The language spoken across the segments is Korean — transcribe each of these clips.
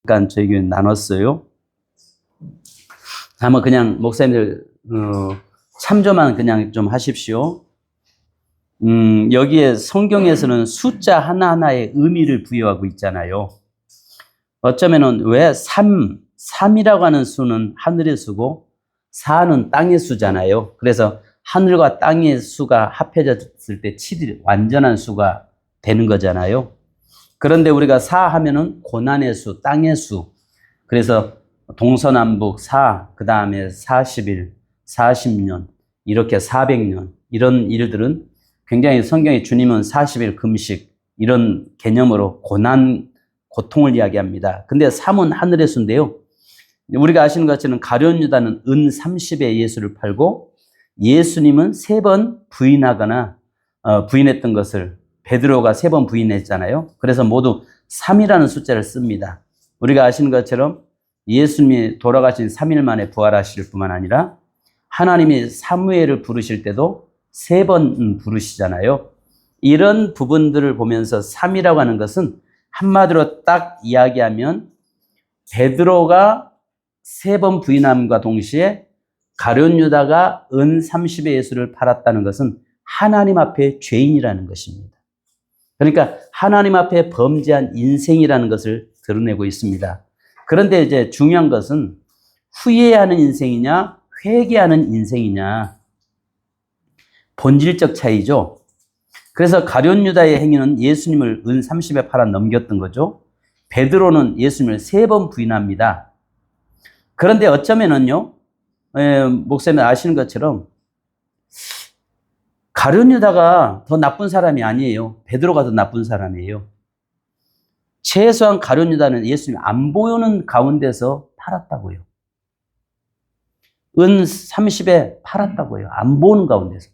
잠깐 저희 교회 나눴어요. 한번 그냥 목사님들 참조만 그냥 좀 하십시오. 여기에 성경에서는 숫자 하나하나의 의미를 부여하고 있잖아요. 어쩌면은 왜 3이라고 하는 수는 하늘의 수고 4는 땅의 수잖아요. 그래서 하늘과 땅의 수가 합해졌을 때 7이 완전한 수가 되는 거잖아요. 그런데 우리가 4 하면은 고난의 수, 땅의 수. 그래서 동서남북 4, 그 다음에 40일, 40년, 이렇게 400년, 이런 일들은 굉장히 성경에 주님은 40일 금식, 이런 개념으로 고통을 이야기합니다. 근데 3은 하늘의 수인데요. 우리가 아시는 것처럼 가룟 유다는 은 30에 예수를 팔고 예수님은 3번 부인하거나 부인했던 것을 베드로가 3번 부인했잖아요. 그래서 모두 3이라는 숫자를 씁니다. 우리가 아시는 것처럼 예수님이 돌아가신 3일 만에 부활하실 뿐만 아니라 하나님이 사무엘을 부르실 때도 3번 부르시잖아요. 이런 부분들을 보면서 3이라고 하는 것은 한마디로 딱 이야기하면 베드로가 3번 부인함과 동시에 가룟 유다가 은 30의 예수를 팔았다는 것은 하나님 앞에 죄인이라는 것입니다. 그러니까 하나님 앞에 범죄한 인생이라는 것을 드러내고 있습니다. 그런데 이제 중요한 것은 후회하는 인생이냐 회개하는 인생이냐, 본질적 차이죠. 그래서 가룟 유다의 행위는 예수님을 은 30에 팔아 넘겼던 거죠. 베드로는 예수님을 3번 부인합니다. 그런데 어쩌면은요, 목사님 아시는 것처럼 가룟 유다가 더 나쁜 사람이 아니에요. 베드로가 더 나쁜 사람이에요. 최소한 가룟 유다는 예수님 안 보이는 가운데서 팔았다고요. 은 30에 팔았다고요. 안 보는 가운데서.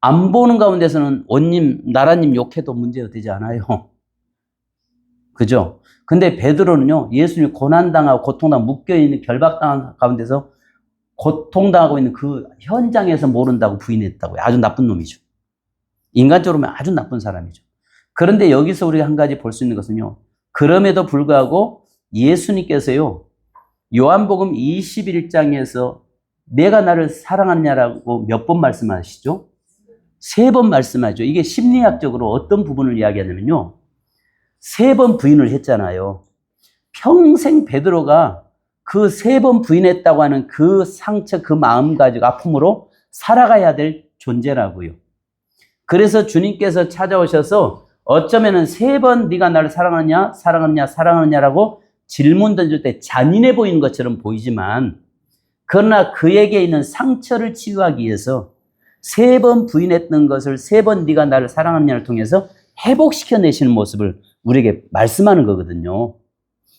안 보는 가운데서는 원님, 나라님 욕해도 문제가 되지 않아요. 그죠? 근데 베드로는요, 예수님 고난당하고 고통당하고 묶여있는 결박당한 가운데서 고통당하고 있는 그 현장에서 모른다고 부인했다고요. 아주 나쁜 놈이죠. 인간적으로 보면 아주 나쁜 사람이죠. 그런데 여기서 우리가 한 가지 볼 수 있는 것은요, 그럼에도 불구하고 예수님께서요, 요한복음 21장에서 내가 나를 사랑하느냐라고 몇 번 말씀하시죠? 3번 말씀하죠. 이게 심리학적으로 어떤 부분을 이야기하냐면요, 3번 부인을 했잖아요. 평생 베드로가 그 3번 부인했다고 하는 그 상처, 그 마음 가지고 아픔으로 살아가야 될 존재라고요. 그래서 주님께서 찾아오셔서 어쩌면은 3번 네가 나를 사랑하느냐, 사랑하느냐, 사랑하느냐라고 질문 던질 때 잔인해 보이는 것처럼 보이지만, 그러나 그에게 있는 상처를 치유하기 위해서 3번 부인했던 것을 3번 네가 나를 사랑하느냐를 통해서 회복시켜내시는 모습을 우리에게 말씀하는 거거든요.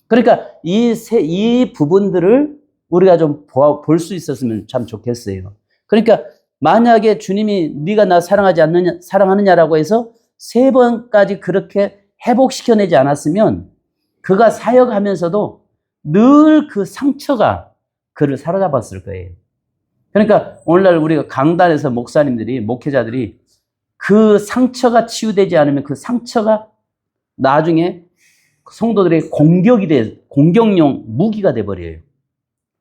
그러니까 이 부분들을 우리가 좀 볼 수 있었으면 참 좋겠어요. 그러니까 만약에 주님이 네가 나 사랑하느냐라고 해서 3번까지 그렇게 회복시켜내지 않았으면 그가 사역하면서도 늘 그 상처가 그를 사로잡았을 거예요. 그러니까 오늘날 우리가 강단에서 목사님들이, 목회자들이 그 상처가 치유되지 않으면 그 상처가 나중에 성도들의 공격용 무기가 돼버려요.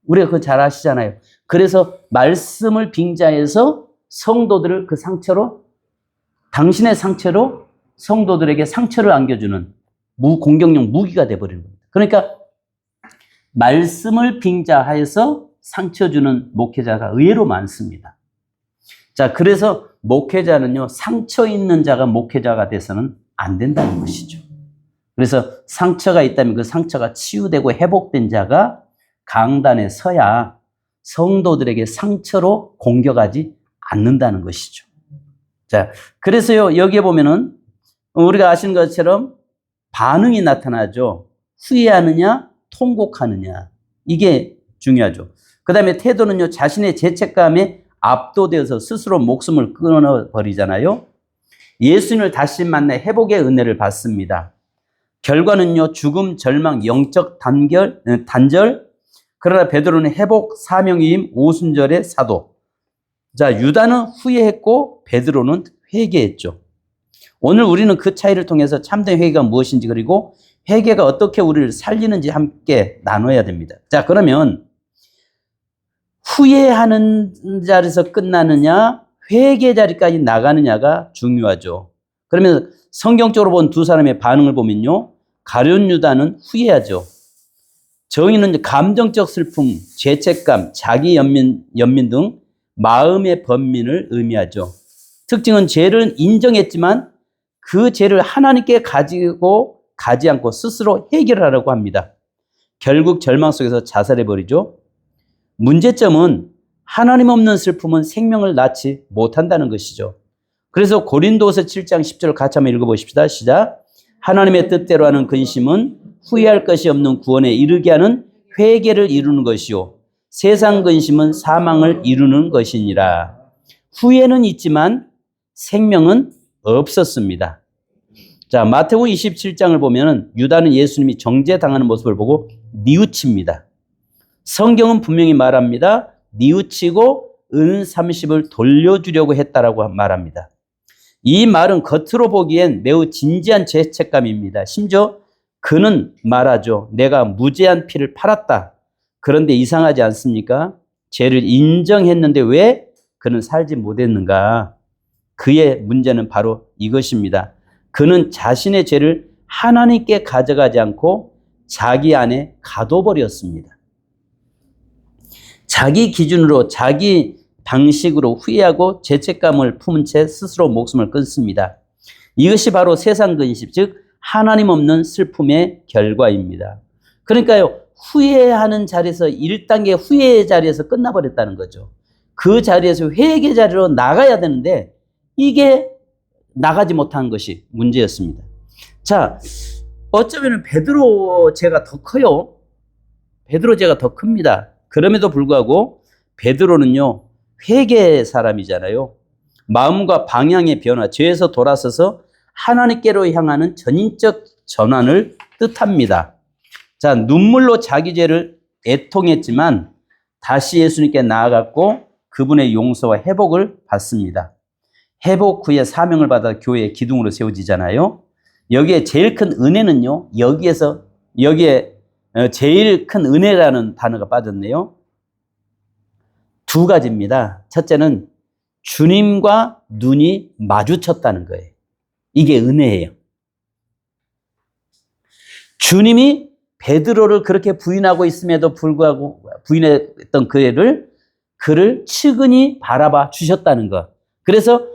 우리가 그거 잘 아시잖아요. 그래서 말씀을 빙자해서 성도들을 그 상처로, 당신의 상처로 성도들에게 상처를 안겨주는 공격용 무기가 돼버리는 겁니다. 그러니까 말씀을 빙자해서 상처 주는 목회자가 의외로 많습니다. 자, 그래서 목회자는요, 상처 있는 자가 목회자가 돼서는 안 된다는 것이죠. 그래서 상처가 있다면 그 상처가 치유되고 회복된 자가 강단에 서야 성도들에게 상처로 공격하지 않는다는 것이죠. 자, 그래서요, 여기에 보면은 우리가 아시는 것처럼 반응이 나타나죠. 후회하느냐, 통곡하느냐. 이게 중요하죠. 그 다음에 태도는요, 자신의 죄책감에 압도되어서 스스로 목숨을 끊어버리잖아요. 예수님을 다시 만나 회복의 은혜를 받습니다. 결과는요, 죽음, 절망, 영적 단절. 그러나 베드로는 회복, 사명위임, 오순절의 사도. 자, 유다는 후회했고 베드로는 회개했죠. 오늘 우리는 그 차이를 통해서 참된 회개가 무엇인지, 그리고 회개가 어떻게 우리를 살리는지 함께 나눠야 됩니다. 자, 그러면 후회하는 자리에서 끝나느냐, 회개 자리까지 나가느냐가 중요하죠. 그러면 성경적으로 본 두 사람의 반응을 보면요, 가룟 유다는 후회하죠. 정의는 감정적 슬픔, 죄책감, 자기 연민 등 마음의 번민을 의미하죠. 특징은 죄를 인정했지만 그 죄를 하나님께 가지고 가지 않고 스스로 해결하려고 합니다. 결국 절망 속에서 자살해버리죠. 문제점은 하나님 없는 슬픔은 생명을 낳지 못한다는 것이죠. 그래서 고린도서 7장 10절 같이 한번 읽어보십시다. 시작. 하나님의 뜻대로 하는 근심은 후회할 것이 없는 구원에 이르게 하는 회개를 이루는 것이요, 세상 근심은 사망을 이루는 것이니라. 후회는 있지만 생명은 없었습니다. 자, 마태복음 27장을 보면 유다는 예수님이 정죄당하는 모습을 보고 뉘우칩니다. 성경은 분명히 말합니다. 뉘우치고 은 30을 돌려주려고 했다라고 말합니다. 이 말은 겉으로 보기엔 매우 진지한 죄책감입니다. 심지어 그는 말하죠. 내가 무죄한 피를 팔았다. 그런데 이상하지 않습니까? 죄를 인정했는데 왜 그는 살지 못했는가? 그의 문제는 바로 이것입니다. 그는 자신의 죄를 하나님께 가져가지 않고 자기 안에 가둬버렸습니다. 자기 기준으로, 자기 방식으로 후회하고 죄책감을 품은 채 스스로 목숨을 끊습니다. 이것이 바로 세상 근심, 즉 하나님 없는 슬픔의 결과입니다. 그러니까요, 후회하는 자리에서 1단계 후회의 자리에서 끝나버렸다는 거죠. 그 자리에서 회개 자리로 나가야 되는데 이게 나가지 못한 것이 문제였습니다. 자, 어쩌면 베드로 죄가 더 커요. 베드로 죄가 더 큽니다. 그럼에도 불구하고 베드로는요, 회개 사람이잖아요. 마음과 방향의 변화, 죄에서 돌아서서 하나님께로 향하는 전인적 전환을 뜻합니다. 자, 눈물로 자기 죄를 애통했지만 다시 예수님께 나아갔고 그분의 용서와 회복을 받습니다. 회복 후에 사명을 받아 교회의 기둥으로 세워지잖아요. 여기에 제일 큰 은혜는요, 여기에 제일 큰 은혜라는 단어가 빠졌네요. 두 가지입니다. 첫째는 주님과 눈이 마주쳤다는 거예요. 이게 은혜예요. 주님이 베드로를 그렇게 부인하고 있음에도 불구하고 부인했던 그를 측은히 바라봐 주셨다는 것. 그래서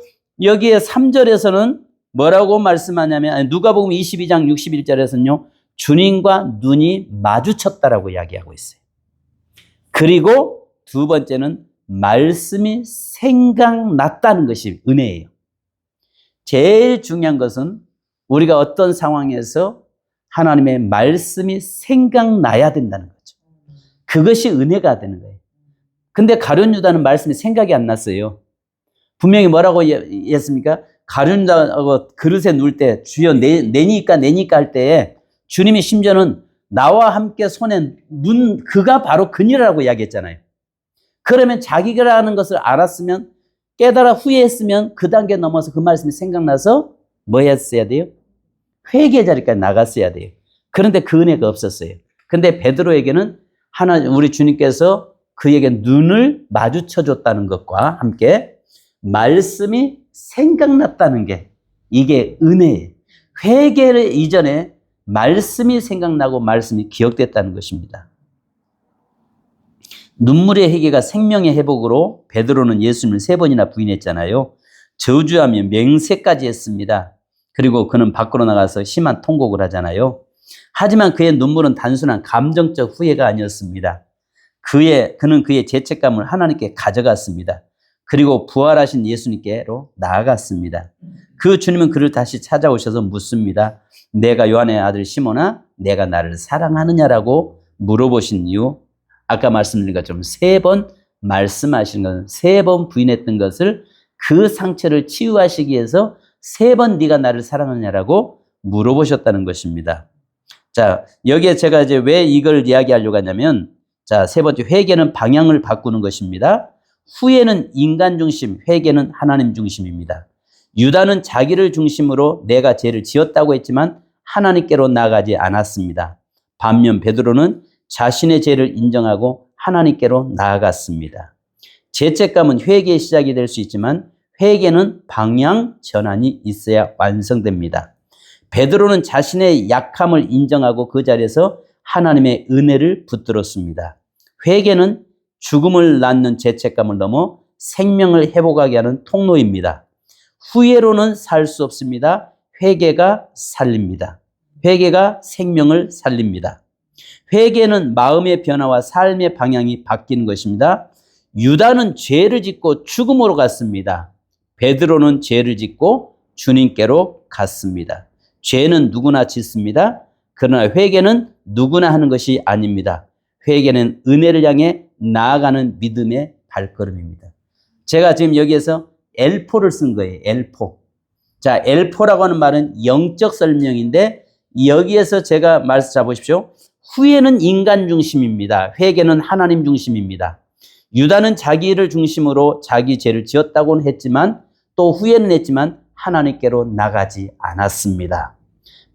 여기에 3절에서는 뭐라고 말씀하냐면, 누가복음 22장 61절에서는요, 주님과 눈이 마주쳤다라고 이야기하고 있어요. 그리고 두 번째는 말씀이 생각났다는 것이 은혜예요. 제일 중요한 것은 우리가 어떤 상황에서 하나님의 말씀이 생각나야 된다는 거죠. 그것이 은혜가 되는 거예요. 근데 가룟 유다는 말씀이 생각이 안 났어요. 분명히 뭐라고 했습니까? 가룟 유다가 그릇에 누울 때 주여 내니까 할 때에 주님이 심지어는 나와 함께 손에 그가 바로 그니라고 이야기했잖아요. 그러면 자기가 하는 것을 알았으면, 깨달아 후회했으면 그 단계 넘어서 그 말씀이 생각나서 뭐 했어야 돼요? 회개 자리까지 나갔어야 돼요. 그런데 그 은혜가 없었어요. 근데 베드로에게는 우리 주님께서 그에게 눈을 마주쳐 줬다는 것과 함께 말씀이 생각났다는 게, 이게 은혜예요. 회개를 이전에 말씀이 생각나고 말씀이 기억됐다는 것입니다. 눈물의 회개가 생명의 회복으로 베드로는 예수님을 3번이나 부인했잖아요. 저주하며 맹세까지 했습니다. 그리고 그는 밖으로 나가서 심한 통곡을 하잖아요. 하지만 그의 눈물은 단순한 감정적 후회가 아니었습니다. 그는 그의 죄책감을 하나님께 가져갔습니다. 그리고 부활하신 예수님께로 나아갔습니다. 그 주님은 그를 다시 찾아오셔서 묻습니다. 내가 요한의 아들 시몬아, 내가 나를 사랑하느냐라고 물어보신 이유, 아까 말씀드린 것처럼 3번 말씀하신 것은 3번 부인했던 것을, 그 상처를 치유하시기 위해서 3번 네가 나를 사랑하느냐라고 물어보셨다는 것입니다. 자, 여기에 제가 이제 왜 이걸 이야기하려고 하냐면, 자, 3번째, 회개는 방향을 바꾸는 것입니다. 후회는 인간 중심, 회개는 하나님 중심입니다. 유다는 자기를 중심으로 내가 죄를 지었다고 했지만 하나님께로 나아가지 않았습니다. 반면 베드로는 자신의 죄를 인정하고 하나님께로 나아갔습니다. 죄책감은 회개의 시작이 될 수 있지만 회개는 방향 전환이 있어야 완성됩니다. 베드로는 자신의 약함을 인정하고 그 자리에서 하나님의 은혜를 붙들었습니다. 회개는 죽음을 낳는 죄책감을 넘어 생명을 회복하게 하는 통로입니다. 후회로는 살 수 없습니다. 회개가 살립니다. 회개가 생명을 살립니다. 회개는 마음의 변화와 삶의 방향이 바뀌는 것입니다. 유다는 죄를 짓고 죽음으로 갔습니다. 베드로는 죄를 짓고 주님께로 갔습니다. 죄는 누구나 짓습니다. 그러나 회개는 누구나 하는 것이 아닙니다. 회개는 은혜를 향해 나아가는 믿음의 발걸음입니다. 제가 지금 여기에서 엘포를 쓴 거예요. 엘포. 자, 엘포라고 하는 말은 영적 설명인데 여기에서 제가 말씀 잡으십시오. 후회는 인간 중심입니다. 회개는 하나님 중심입니다. 유다는 자기를 중심으로 자기 죄를 지었다고는 했지만 또 후회는 했지만 하나님께로 나가지 않았습니다.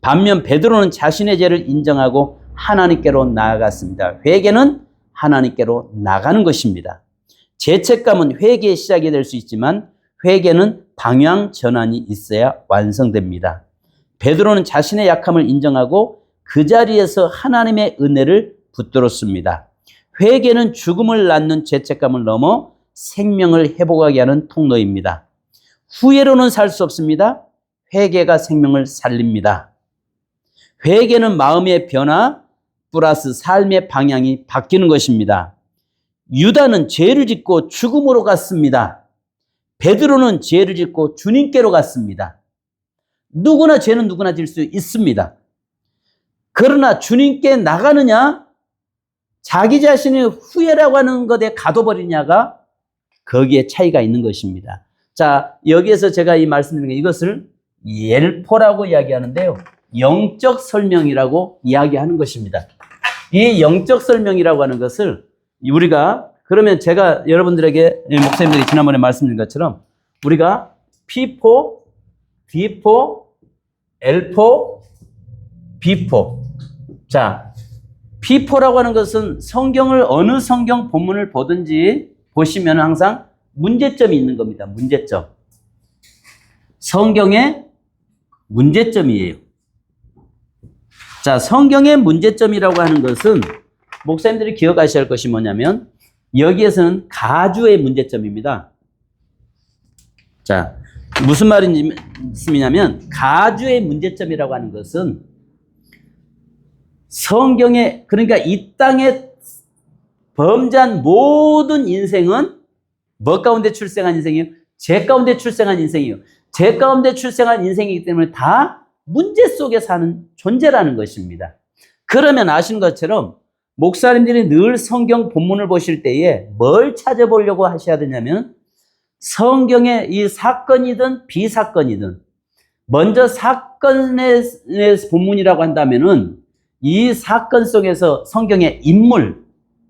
반면 베드로는 자신의 죄를 인정하고 하나님께로 나아갔습니다. 회개는 하나님께로 나가는 것입니다. 죄책감은 회개의 시작이 될 수 있지만 회개는 방향 전환이 있어야 완성됩니다. 베드로는 자신의 약함을 인정하고 그 자리에서 하나님의 은혜를 붙들었습니다. 회개는 죽음을 낳는 죄책감을 넘어 생명을 회복하게 하는 통로입니다. 후회로는 살 수 없습니다. 회개가 생명을 살립니다. 회개는 마음의 변화 플러스 삶의 방향이 바뀌는 것입니다. 유다는 죄를 짓고 죽음으로 갔습니다. 베드로는 죄를 짓고 주님께로 갔습니다. 누구나 죄는 누구나 질 수 있습니다. 그러나 주님께 나가느냐, 자기 자신의 후회라고 하는 것에 가둬버리냐가 거기에 차이가 있는 것입니다. 자, 여기에서 제가 이 말씀드린 이것을 엘포라고 이야기하는데요. 영적 설명이라고 이야기하는 것입니다. 이 영적 설명이라고 하는 것을 우리가 그러면 제가 여러분들에게 목사님들이 지난번에 말씀드린 것처럼 우리가 P4, D4, L4, B4. 자, P4라고 하는 것은 성경을 어느 성경 본문을 보든지 보시면 항상 문제점이 있는 겁니다. 문제점. 성경의 문제점이에요. 자, 성경의 문제점이라고 하는 것은 목사님들이 기억하셔야 할 것이 뭐냐면 여기에서는 가주의 문제점입니다. 자, 무슨 말이냐면 가주의 문제점이라고 하는 것은 성경에 그러니까 이 땅에 범죄한 모든 인생은 뭐 가운데 출생한 인생이에요? 죄 가운데 출생한 인생이에요. 죄 가운데 출생한 인생이기 때문에 다 문제 속에 사는 존재라는 것입니다. 그러면 아시는 것처럼 목사님들이 늘 성경 본문을 보실 때에 뭘 찾아보려고 하셔야 되냐면 성경의 이 사건이든 비사건이든 먼저 사건의 본문이라고 한다면은 이 사건 속에서 성경의 인물,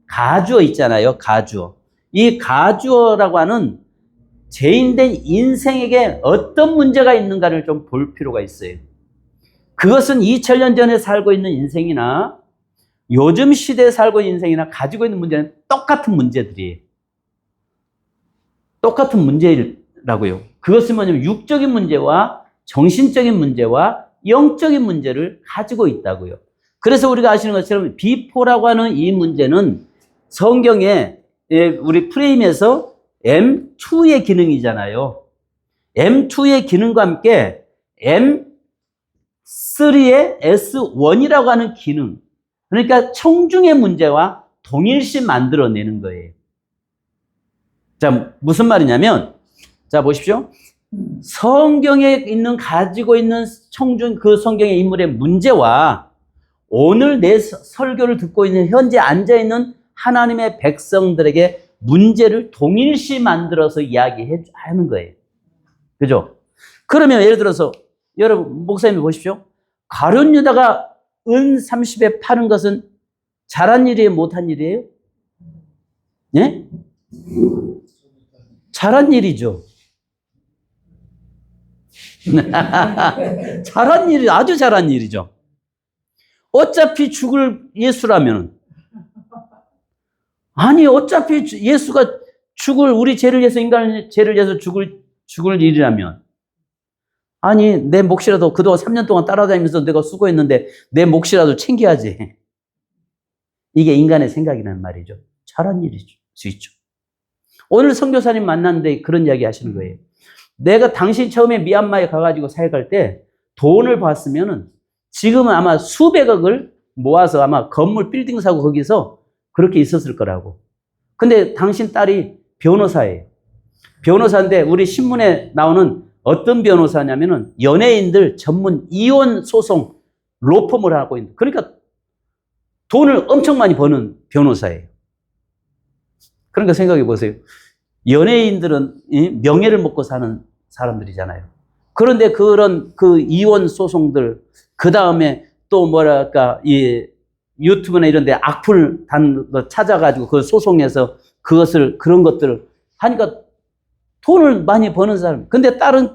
가주어 있잖아요. 가주어. 이 가주어라고 하는 죄인된 인생에게 어떤 문제가 있는가를 좀 볼 필요가 있어요. 그것은 2000년 전에 살고 있는 인생이나 요즘 시대에 살고 있는 인생이나 가지고 있는 문제는 똑같은 문제들이에요. 똑같은 문제라고요. 그것은 뭐냐면 육적인 문제와 정신적인 문제와 영적인 문제를 가지고 있다고요. 그래서 우리가 아시는 것처럼 비포라고 하는 이 문제는 성경에 우리 프레임에서 M2의 기능이잖아요. M2의 기능과 함께 M3의 S1이라고 하는 기능. 그러니까 청중의 문제와 동일시 만들어내는 거예요. 자, 무슨 말이냐면, 자, 보십시오. 성경에 가지고 있는 청중, 그 성경의 인물의 문제와 오늘 내 설교를 듣고 있는 현재 앉아있는 하나님의 백성들에게 문제를 동일시 만들어서 이야기하는 거예요. 그죠? 그러면 예를 들어서, 여러분, 목사님 보십시오. 가룟 유다가 은 30에 파는 것은 잘한 일이에요? 못한 일이에요? 예? 잘한 일이죠. 잘한 일이, 아주 잘한 일이죠. 어차피 죽을 예수라면, 아니, 어차피 예수가 우리 죄를 위해서, 인간의 죄를 위해서 죽을 일이라면, 아니, 내 몫이라도 그동안 3년 동안 따라다니면서 내가 수고했는데 내 몫이라도 챙겨야지. 이게 인간의 생각이라는 말이죠. 잘한 일일 수 있죠. 오늘 선교사님 만났는데 그런 이야기 하시는 거예요. 내가 당신 처음에 미얀마에 가가지고 사역할 때 돈을 봤으면은 지금은 아마 수백억을 모아서 아마 건물 빌딩 사고 거기서 그렇게 있었을 거라고. 근데 당신 딸이 변호사예요. 변호사인데 우리 신문에 나오는 어떤 변호사냐면은 연예인들 전문 이혼 소송 로펌을 하고 있는, 그러니까 돈을 엄청 많이 버는 변호사예요. 그러니까 생각해 보세요. 연예인들은 명예를 먹고 사는 사람들이잖아요. 그런데 그런 그 이혼 소송들, 그 다음에 또 뭐랄까, 이 유튜브나 이런 데 악플 찾아가지고 그 소송에서 그런 것들을 하니까 돈을 많이 버는 사람. 근데 딸은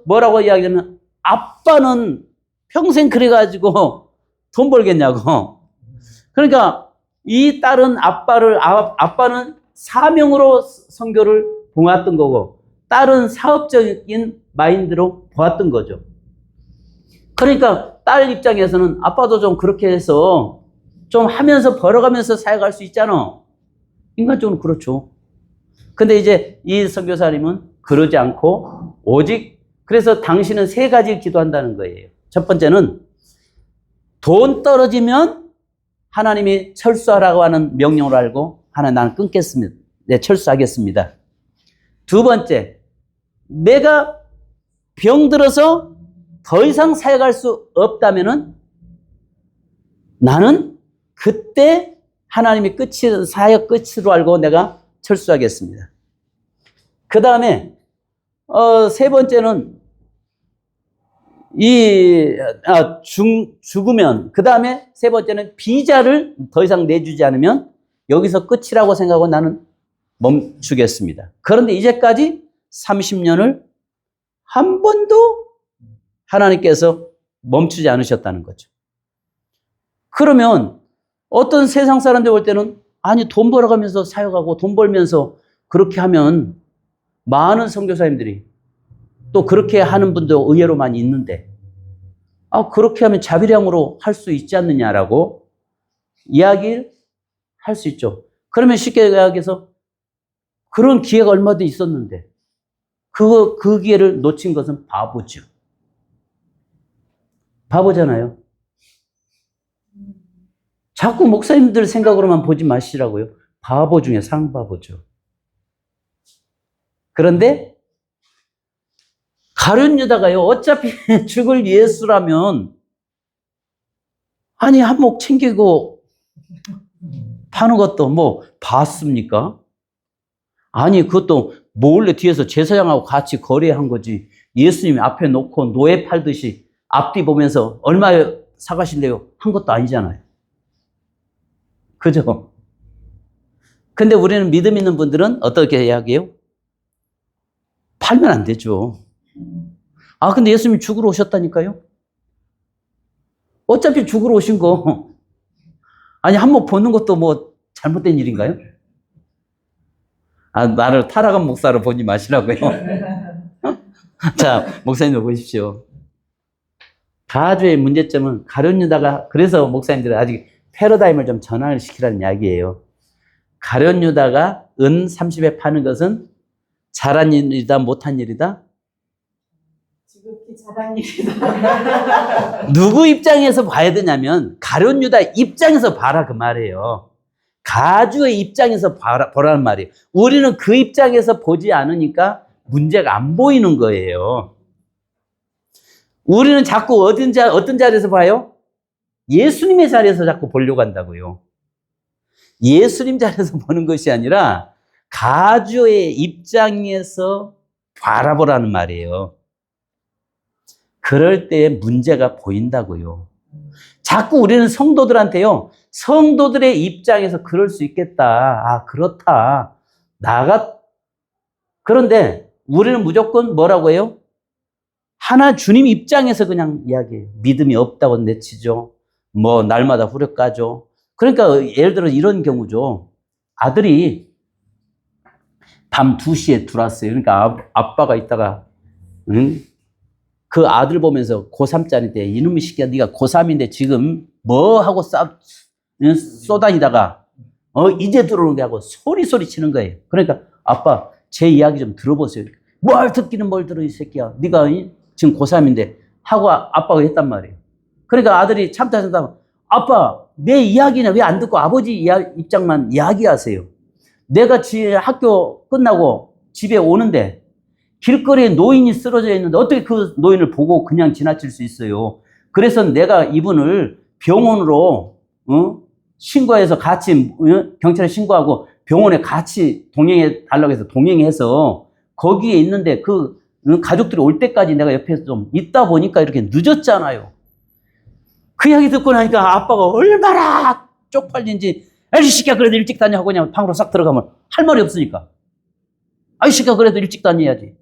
뭐라고 이야기하면, 아빠는 평생 그래가지고 돈 벌겠냐고. 그러니까 이 딸은 아빠는 사명으로 선교를 보았던 거고, 딸은 사업적인 마인드로 보았던 거죠. 그러니까 딸 입장에서는 아빠도 좀 그렇게 해서 좀 하면서 벌어가면서 사역할 수 있잖아. 인간적으로 그렇죠. 근데 이제 이 선교사님은 그러지 않고 오직, 그래서 당신은 3가지를 기도한다는 거예요. 첫 번째는 돈 떨어지면 하나님이 철수하라고 하는 명령을 알고, 하나님, 나는 끊겠습니다. 네, 철수하겠습니다. 두 번째, 내가 병들어서 더 이상 사역할 수 없다면은 나는 그때 하나님이 사역 끝으로 알고 내가 철수하겠습니다. 그 다음에 3번째는 죽으면, 그 다음에 3번째는 비자를 더 이상 내주지 않으면 여기서 끝이라고 생각하고 나는 멈추겠습니다. 그런데 이제까지 30년을 한 번도 하나님께서 멈추지 않으셨다는 거죠. 그러면 어떤 세상 사람들 볼 때는, 아니, 돈 벌어가면서 사역하고 돈 벌면서 그렇게 하면, 많은 선교사님들이 또 그렇게 하는 분도 의외로 많이 있는데, 그렇게 하면 자비량으로 할 수 있지 않느냐라고 이야기를 할 수 있죠. 그러면 쉽게 이야기해서 그런 기회가 얼마든지 있었는데 그 기회를 놓친 것은 바보죠. 바보잖아요. 자꾸 목사님들 생각으로만 보지 마시라고요. 바보 중에 상바보죠. 그런데 가룟 유다가요, 어차피 죽을 예수라면, 아니, 한몫 챙기고 파는 것도 뭐 봤습니까? 아니, 그것도 몰래 뒤에서 제사장하고 같이 거래한 거지. 예수님이 앞에 놓고 노예 팔듯이 앞뒤 보면서 얼마에 사가실래요? 한 것도 아니잖아요. 그죠? 근데 우리는 믿음 있는 분들은 어떻게 이야기해요? 팔면 안 되죠. 근데 예수님이 죽으러 오셨다니까요? 어차피 죽으러 오신 거, 아니, 한몫 보는 것도 뭐 잘못된 일인가요? 나를 타락한 목사로 보지 마시라고요. 자, 목사님들 보십시오. 가주의 문제점은 가룟 유다가, 그래서 목사님들은 아직 패러다임을 좀 전환을 시키라는 이야기예요. 가룟 유다가 은 30에 파는 것은 잘한 일이다, 못한 일이다? 지극히 잘한 일이다. 누구 입장에서 봐야 되냐면 가룟 유다 입장에서 봐라 그 말이에요. 가주의 입장에서 보라는 말이에요. 우리는 그 입장에서 보지 않으니까 문제가 안 보이는 거예요. 우리는 자꾸 어떤 자리에서 봐요? 예수님의 자리에서 자꾸 보려고 한다고요. 예수님 자리에서 보는 것이 아니라 가주의 입장에서 바라보라는 말이에요. 그럴 때 문제가 보인다고요. 자꾸 우리는 성도들한테요, 성도들의 입장에서 그럴 수 있겠다. 그렇다. 그런데 우리는 무조건 뭐라고 해요? 하나 주님 입장에서 그냥 이야기해요. 믿음이 없다고 내치죠. 뭐 날마다 후려 까죠. 그러니까 예를 들어 이런 경우죠. 아들이 밤 2시에 들어왔어요. 그러니까 아빠가 있다가 응? 그 아들 보면서 고3짜리인데 이놈의 새끼야 네가 고3인데 지금 뭐 하고 쏘다니다가 이제 들어오는 게 하고 소리 치는 거예요. 그러니까 아빠 제 이야기 좀 들어보세요. 뭘 듣기는 뭘 들어 이 새끼야. 네가 지금 고3인데 하고 아빠가 했단 말이에요. 그러니까 아들이 참다 아빠 내 이야기는 왜 안 듣고 아버지 입장만 이야기하세요. 내가 학교 끝나고 집에 오는데 길거리에 노인이 쓰러져 있는데 어떻게 그 노인을 보고 그냥 지나칠 수 있어요. 그래서 내가 이분을 병원으로 신고해서 같이 경찰에 신고하고 병원에 같이 동행해 달라고 해서 동행해서 거기에 있는데 그 가족들이 올 때까지 내가 옆에서 좀 있다 보니까 이렇게 늦었잖아요. 그 이야기 듣고 나니까 아빠가 얼마나 쪽팔린지 아이 새끼야 그래도 일찍 다녀 하고 그냥 방으로 싹 들어가면 할 말이 없으니까 아이 새끼야 그래도 일찍 다녀야지.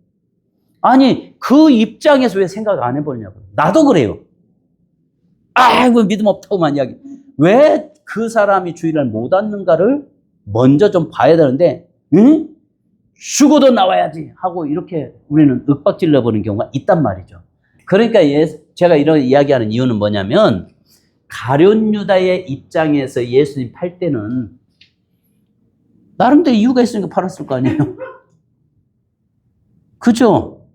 아니 그 입장에서 왜 생각 안 해보냐고요. 나도 그래요. 아이고 믿음 없다고만 이야기. 왜 그 사람이 주의를 못 받는가를 먼저 좀 봐야 되는데 응? 죽어도 나와야지 하고 이렇게 우리는 윽박질러 버리는 경우가 있단 말이죠. 그러니까 제가 이런 이야기하는 이유는 뭐냐면 가룟 유다의 입장에서 예수님 팔 때는 나름대로 이유가 있으니까 팔았을 거 아니에요. 그죠?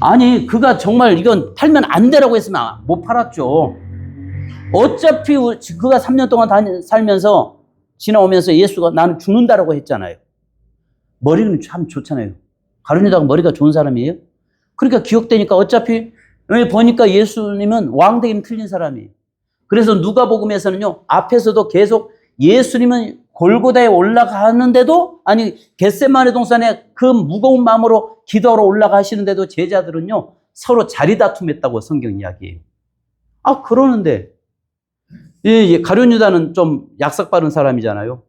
아니 그가 정말 이건 팔면 안 되라고 했으면 못 팔았죠. 어차피 그가 3년 동안 살면서 지나오면서 예수가 나는 죽는다라고 했잖아요. 머리는 참 좋잖아요. 가룟 유다가 머리가 좋은 사람이에요. 그러니까 기억되니까 어차피 보니까 예수님은 왕 되기는 틀린 사람이에요. 그래서 누가복음에서는요. 앞에서도 계속 예수님은 골고다에 올라가는데도 아니 겟세마네 동산에 그 무거운 마음으로 기도하러 올라가시는데도 제자들은요. 서로 자리 다툼했다고 성경 이야기해요. 그러는데 가룟 유다는 좀 약삭 빠른 사람이잖아요.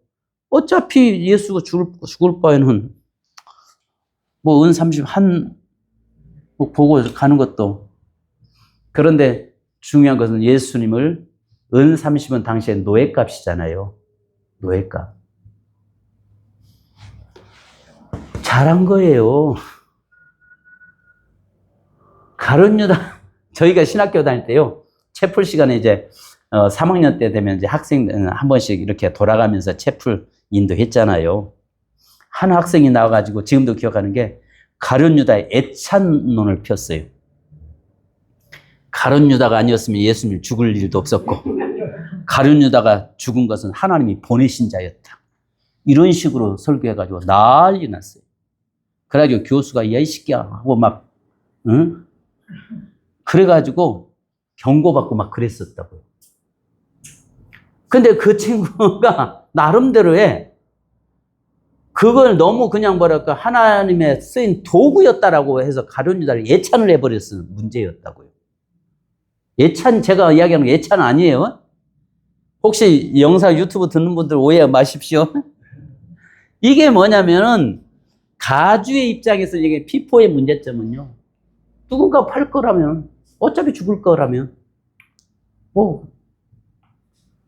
어차피 예수가 죽을 바에는 뭐 은 30 뭐 보고 가는 것도. 그런데 중요한 것은 예수님을 은 30은 당시에 노예값이잖아요. 노예값. 잘한 거예요. 가룟 유다 저희가 신학교 다닐 때요. 채플 시간에 이제 3학년 때 되면 이제 학생 한 번씩 이렇게 돌아가면서 채플 인도했잖아요. 한 학생이 나와가지고 지금도 기억하는 게 가룟 유다의 애찬론을 폈어요. 가룟 유다가 아니었으면 예수님 죽을 일도 없었고 가룟 유다가 죽은 것은 하나님이 보내신 자였다. 이런 식으로 설교해가지고 난리 났어요. 그래가지고 교수가 야 이 새끼야 하고 막 응? 그래가지고 경고받고 막 그랬었다고요. 근데 그 친구가 나름대로의 그걸 너무 그냥 뭐랄까 하나님의 쓰인 도구였다라고 해서 가룟 유다를 예찬을 해버렸을 문제였다고요. 예찬 제가 이야기하는 게 예찬 아니에요. 혹시 영상 유튜브 듣는 분들 오해 마십시오. 이게 뭐냐면은 가주의 입장에서 이게 피포의 문제점은요. 누군가 팔 거라면 어차피 죽을 거라면 뭐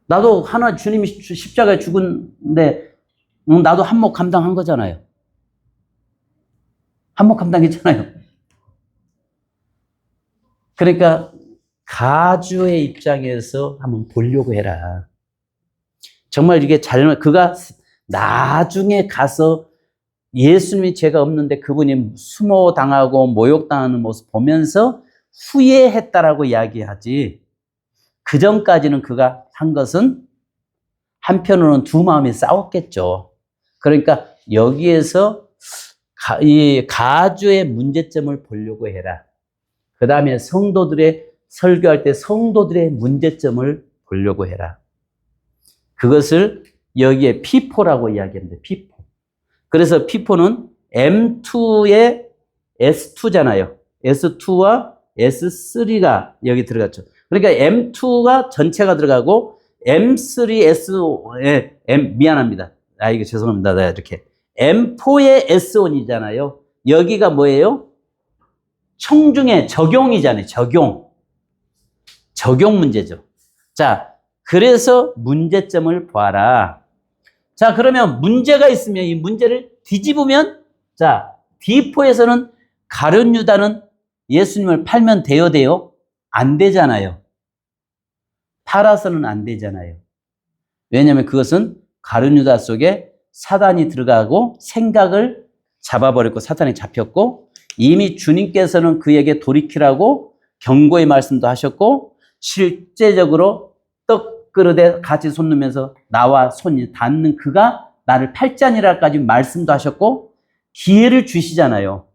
나도 하나 주님이 십자가에 죽은데 나도 한몫 감당한 거잖아요. 한몫 감당했잖아요. 그러니까 가주의 입장에서 한번 보려고 해라. 정말 이게 그가 나중에 가서 예수님이 죄가 없는데 그분이 수모당하고 모욕당하는 모습 보면서 후회했다라고 이야기하지. 그 전까지는 그가 한 것은 한편으로는 두 마음이 싸웠겠죠. 그러니까 여기에서 이 가주의 문제점을 보려고 해라. 그 다음에 성도들의 설교할 때 성도들의 문제점을 보려고 해라. 그것을 여기에 피포라고 이야기합니다. 피포. 그래서 피포는 M2의 S2잖아요. S2와 S3가 여기 들어갔죠. 그러니까 M2가 전체가 들어가고 M3, 미안합니다. 이거 죄송합니다. 이렇게. M4의 S1이잖아요. 여기가 뭐예요? 청중의 적용이잖아요. 적용 문제죠. 자, 그래서 문제점을 봐라. 자, 그러면 문제가 있으면 이 문제를 뒤집으면, 자, D4에서는 가룟 유다는 예수님을 팔면 돼요? 안 되잖아요. 팔아서는 안 되잖아요. 왜냐하면 그것은 가룟 유다 속에 사단이 들어가고 생각을 잡아버렸고 사탄이 잡혔고, 이미 주님께서는 그에게 돌이키라고 경고의 말씀도 하셨고, 실제적으로 떡그릇에 같이 손 넣으면서 나와 손이 닿는 그가 나를 팔자니라까지 말씀도 하셨고 기회를 주시잖아요.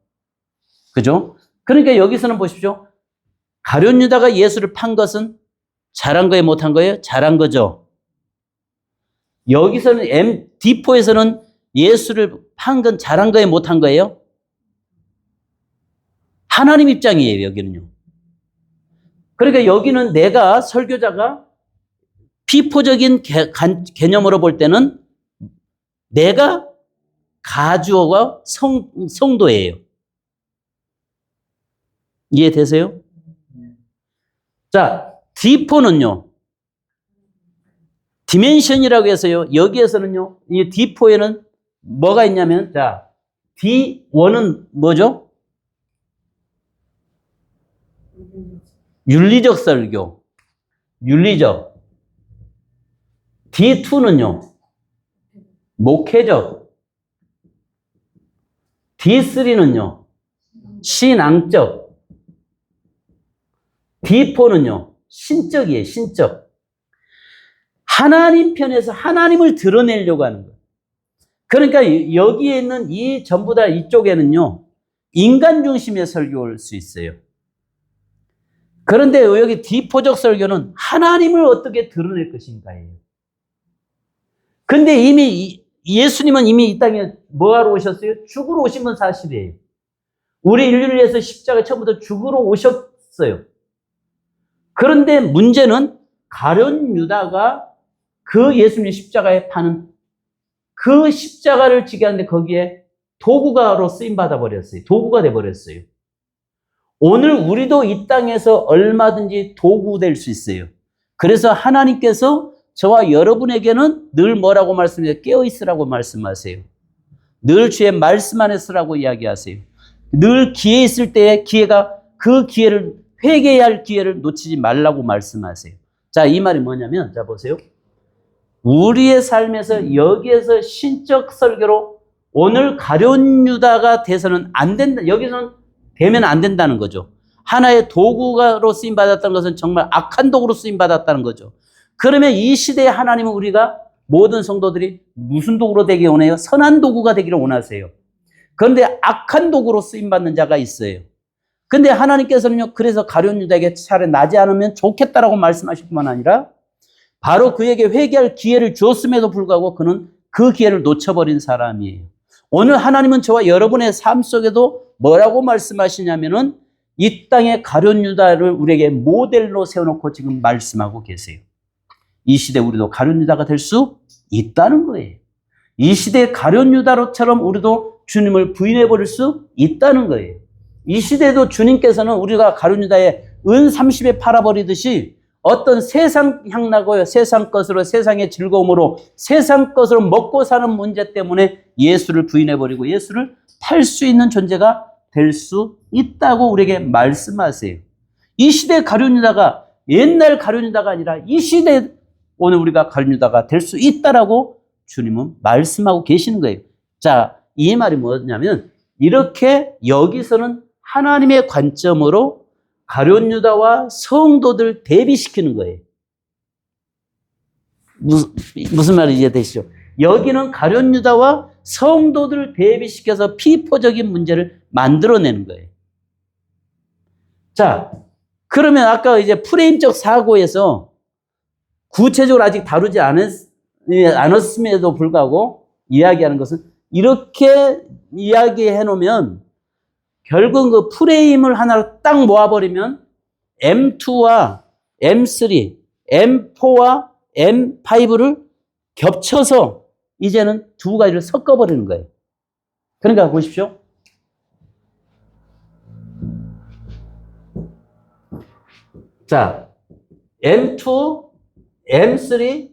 그죠? 그러니까 여기서는 보십시오. 가룟 유다가 예수를 판 것은 잘한 거예요, 못한 거예요? 잘한 거죠. 여기서는 D4에서는 예수를 판 건 잘한 거예요, 못한 거예요? 하나님 입장이에요, 여기는요. 그러니까 여기는 내가 설교자가 피포적인 개념으로 볼 때는 내가 가주어가 성도예요. 이해되세요? 자, D4는요. 디멘션이라고 해서요. 여기에서는요. 이 D4에는 뭐가 있냐면, 자, D1은 뭐죠? 윤리적 설교. 윤리적. D2는요. 목회적. D3는요. 신앙적. D4는요. 신적이에요. 신적. 하나님 편에서 하나님을 드러내려고 하는 거예요. 그러니까 여기에 있는 이 전부 다 이쪽에는요. 인간 중심의 설교일 수 있어요. 그런데 여기 D4적 설교는 하나님을 어떻게 드러낼 것인가예요. 근데 이미 예수님은 이미 이 땅에 뭐하러 오셨어요? 죽으러 오신 건 사실이에요. 우리 인류를 위해서 십자가에 처음부터 죽으러 오셨어요. 그런데 문제는 가룟 유다가 그 예수님 십자가에 파는 그 십자가를 지게 하는데 거기에 도구가로 쓰임받아 버렸어요. 도구가 돼 버렸어요. 오늘 우리도 이 땅에서 얼마든지 도구 될 수 있어요. 그래서 하나님께서 저와 여러분에게는 늘 뭐라고 말씀하세요? 깨어있으라고 말씀하세요. 늘 주의 말씀 안에 쓰라고 이야기하세요. 늘 기회 있을 때에 그 기회를 회개해야 할 기회를 놓치지 말라고 말씀하세요. 자, 이 말이 뭐냐면, 자, 보세요. 우리의 삶에서 여기에서 신적 설교로 오늘 가룟 유다가 돼서는 안 된다. 여기서는 되면 안 된다는 거죠. 하나의 도구로 쓰임받았다는 것은 정말 악한 도구로 쓰임받았다는 거죠. 그러면 이 시대의 하나님은 우리가 모든 성도들이 무슨 도구로 되기 원해요? 선한 도구가 되기를 원하세요. 그런데 악한 도구로 쓰임받는 자가 있어요. 근데 하나님께서는요, 그래서 가룟 유다에게 차라리 나지 않으면 좋겠다라고 말씀하실 뿐만 아니라 바로 그에게 회개할 기회를 주었음에도 불구하고 그는 그 기회를 놓쳐버린 사람이에요. 오늘 하나님은 저와 여러분의 삶 속에도 뭐라고 말씀하시냐면은 이 땅의 가룟 유다를 우리에게 모델로 세워놓고 지금 말씀하고 계세요. 이 시대 우리도 가룟 유다가 될 수 있다는 거예요. 이 시대의 가룟 유다로처럼 우리도 주님을 부인해버릴 수 있다는 거예요. 이 시대에도 주님께서는 우리가 가룟 유다의 은 30에 팔아버리듯이 어떤 세상 향나고요, 세상 것으로, 세상의 즐거움으로, 세상 것으로 먹고 사는 문제 때문에 예수를 부인해버리고 예수를 팔 수 있는 존재가 될 수 있다고 우리에게 말씀하세요. 이 시대의 가룟 유다가 옛날 가룟 유다가 아니라 이 시대에 오늘 우리가 가룟 유다가 될 수 있다라고 주님은 말씀하고 계시는 거예요. 자, 이 말이 뭐냐면 이렇게 여기서는 하나님의 관점으로 가룟 유다와 성도들 대비시키는 거예요. 무슨 말인지 이해되시죠? 여기는 가룟 유다와 성도들을 대비시켜서 피포적인 문제를 만들어내는 거예요. 자, 그러면 아까 이제 프레임적 사고에서 구체적으로 아직 다루지 않았음에도 불구하고 이야기하는 것은 이렇게 이야기해 놓으면 결국 그 프레임을 하나로 딱 모아버리면 M2와 M3, M4와 M5를 겹쳐서 이제는 두 가지를 섞어버리는 거예요. 그러니까 보십시오. 자, M2, M3,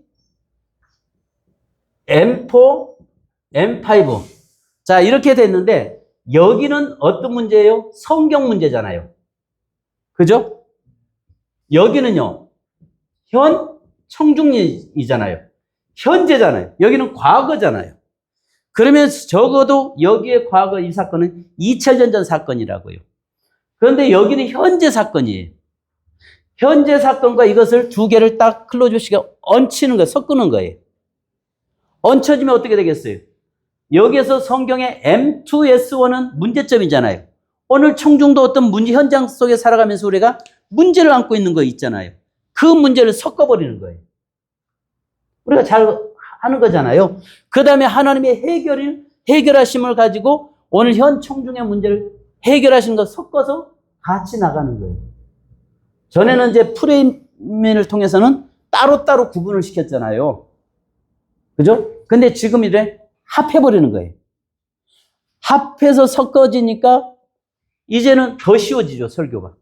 M4, M5. 자, 이렇게 됐는데, 여기는 어떤 문제예요? 성경 문제잖아요. 그죠? 여기는요, 현 청중이잖아요. 현재잖아요. 여기는 과거잖아요. 그러면 적어도 여기에 과거 이 사건은 2000년 전 사건이라고요. 그런데 여기는 현재 사건이에요. 현재 사건과 이것을 두 개를 딱 클로즈시가 얹히는 거예요. 섞는 거예요. 얹혀지면 어떻게 되겠어요? 여기에서 성경의 M2S1은 문제점이잖아요. 오늘 청중도 어떤 문제 현장 속에 살아가면서 우리가 문제를 안고 있는 거 있잖아요. 그 문제를 섞어버리는 거예요. 우리가 잘 하는 거잖아요. 그 다음에 하나님의 해결하심을 가지고 오늘 현 청중의 문제를 해결하신 거 섞어서 같이 나가는 거예요. 전에는 이제 프레임을 통해서는 따로따로 구분을 시켰잖아요. 그죠? 근데 지금 이래 합해버리는 거예요. 합해서 섞어지니까 이제는 더 쉬워지죠, 설교가.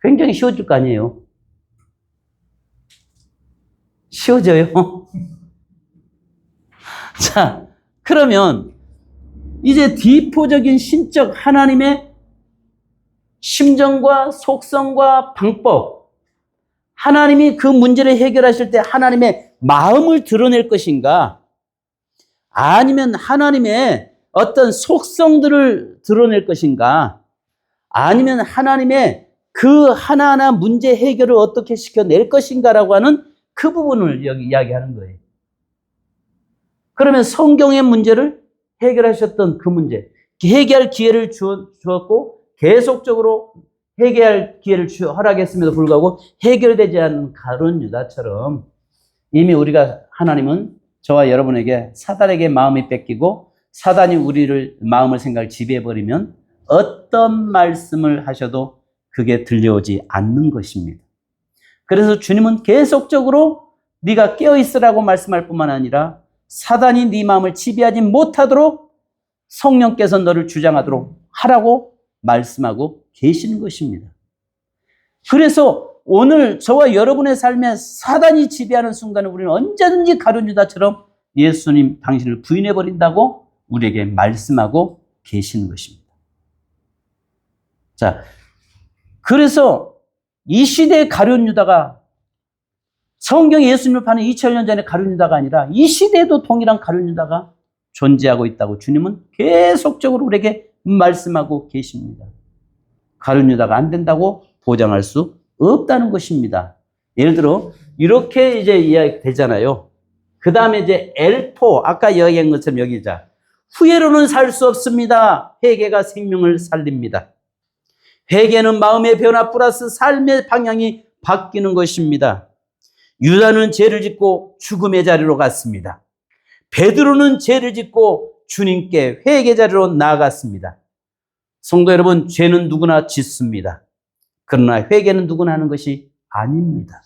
굉장히 쉬워질 거 아니에요. 쉬워져요. 자, 그러면 이제 디포적인 신적 하나님의 심정과 속성과 방법, 하나님이 그 문제를 해결하실 때 하나님의 마음을 드러낼 것인가, 아니면 하나님의 어떤 속성들을 드러낼 것인가, 아니면 하나님의 그 하나하나 문제 해결을 어떻게 시켜낼 것인가라고 하는 그 부분을 여기 이야기하는 거예요. 그러면 성경의 문제를 해결하셨던 그 문제, 해결할 기회를 주었고 계속적으로 해결할 기회를 허락했음에도 불구하고 해결되지 않은 가룟 유다처럼 이미 우리가 하나님은 저와 여러분에게 사단에게 마음이 뺏기고 사단이 우리를 마음을 생각을 지배해버리면 어떤 말씀을 하셔도 그게 들려오지 않는 것입니다. 그래서 주님은 계속적으로 네가 깨어있으라고 말씀할 뿐만 아니라 사단이 네 마음을 지배하지 못하도록 성령께서 너를 주장하도록 하라고 말씀하고 계시는 것입니다. 그래서 오늘 저와 여러분의 삶에 사단이 지배하는 순간에 우리는 언제든지 가룟 유다처럼 예수님 당신을 부인해버린다고 우리에게 말씀하고 계시는 것입니다. 자, 그래서 이 시대의 가룟 유다가 성경에 예수님을 파는 2000년 전의 가룟 유다가 아니라 이 시대에도 동일한 가룟 유다가 존재하고 있다고 주님은 계속적으로 우리에게 말씀하고 계십니다. 가룟 유다가 안 된다고 보장할 수 없다는 것입니다. 예를 들어 이렇게 이제 이야기 되잖아요. 그 다음에 이제 L4 아까 이야기한 것처럼 여기 자 후회로는 살 수 없습니다. 회개가 생명을 살립니다. 회개는 마음의 변화 플러스 삶의 방향이 바뀌는 것입니다. 유다는 죄를 짓고 죽음의 자리로 갔습니다. 베드로는 죄를 짓고 주님께 회개 자리로 나아갔습니다. 성도 여러분, 죄는 누구나 짓습니다. 그러나 회개는 누구나 하는 것이 아닙니다.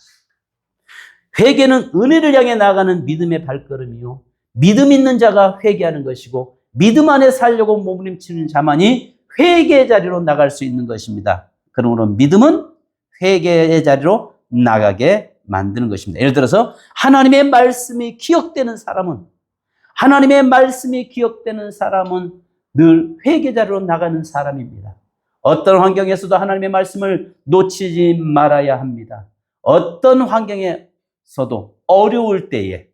회개는 은혜를 향해 나아가는 믿음의 발걸음이요. 믿음 있는 자가 회개하는 것이고 믿음 안에 살려고 몸부림치는 자만이 회개의 자리로 나갈 수 있는 것입니다. 그러므로 믿음은 회개의 자리로 나가게 만드는 것입니다. 예를 들어서 하나님의 말씀이 기억되는 사람은 늘 회개 자리로 나가는 사람입니다. 어떤 환경에서도 하나님의 말씀을 놓치지 말아야 합니다. 어떤 환경에서도 어려울 때에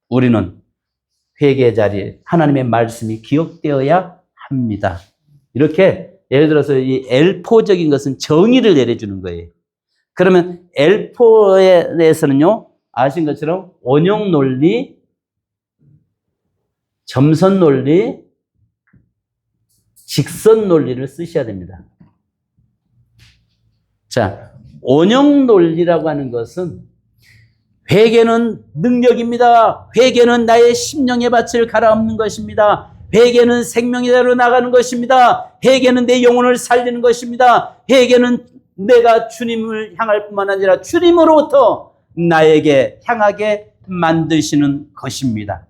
우리는 회개의 자리에 하나님의 말씀이 기억되어야 합니다. 이렇게 예를 들어서 이 L4적인 것은 정의를 내려주는 거예요. 그러면 L4에 대해서는요, 아신 것처럼 원형 논리, 점선 논리, 직선 논리를 쓰셔야 됩니다. 자, 원형 논리라고 하는 것은 회개는 능력입니다. 회개는 나의 심령의 밭을 갈아엎는 것입니다. 회개는 생명의 자리로 나가는 것입니다. 회개는 내 영혼을 살리는 것입니다. 회개는 내가 주님을 향할 뿐만 아니라 주님으로부터 나에게 향하게 만드시는 것입니다.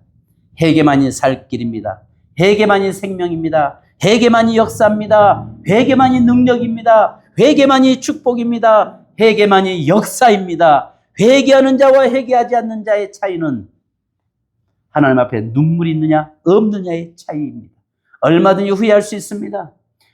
회개만이 살 길입니다. 회개만이 생명입니다. 회개만이 역사입니다. 회개만이 능력입니다. 회개만이 축복입니다. 회개만이 역사입니다. 회개하는 자와 회개하지 않는 자의 차이는 하나님 앞에 눈물이 있느냐 없느냐의 차이입니다. 얼마든지 후회할 수 있습니다.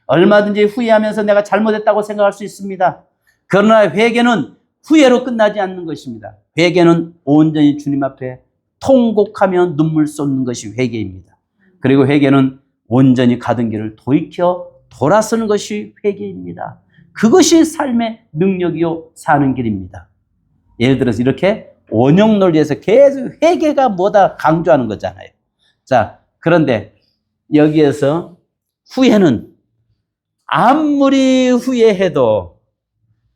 얼마든지 후회하면서 내가 잘못했다고 생각할 수 있습니다. 그러나 회개는 후회로 끝나지 않는 것입니다. 회개는 온전히 주님 앞에 통곡하며 눈물 쏟는 것이 회개입니다. 그리고 회개는 온전히 가던 길을 돌이켜 돌아서는 것이 회개입니다. 그것이 삶의 능력이요 사는 길입니다. 예를 들어서 이렇게 원형 논리에서 계속 회개가 뭐다 강조하는 거잖아요. 자, 그런데 여기에서 후회는 아무리 후회해도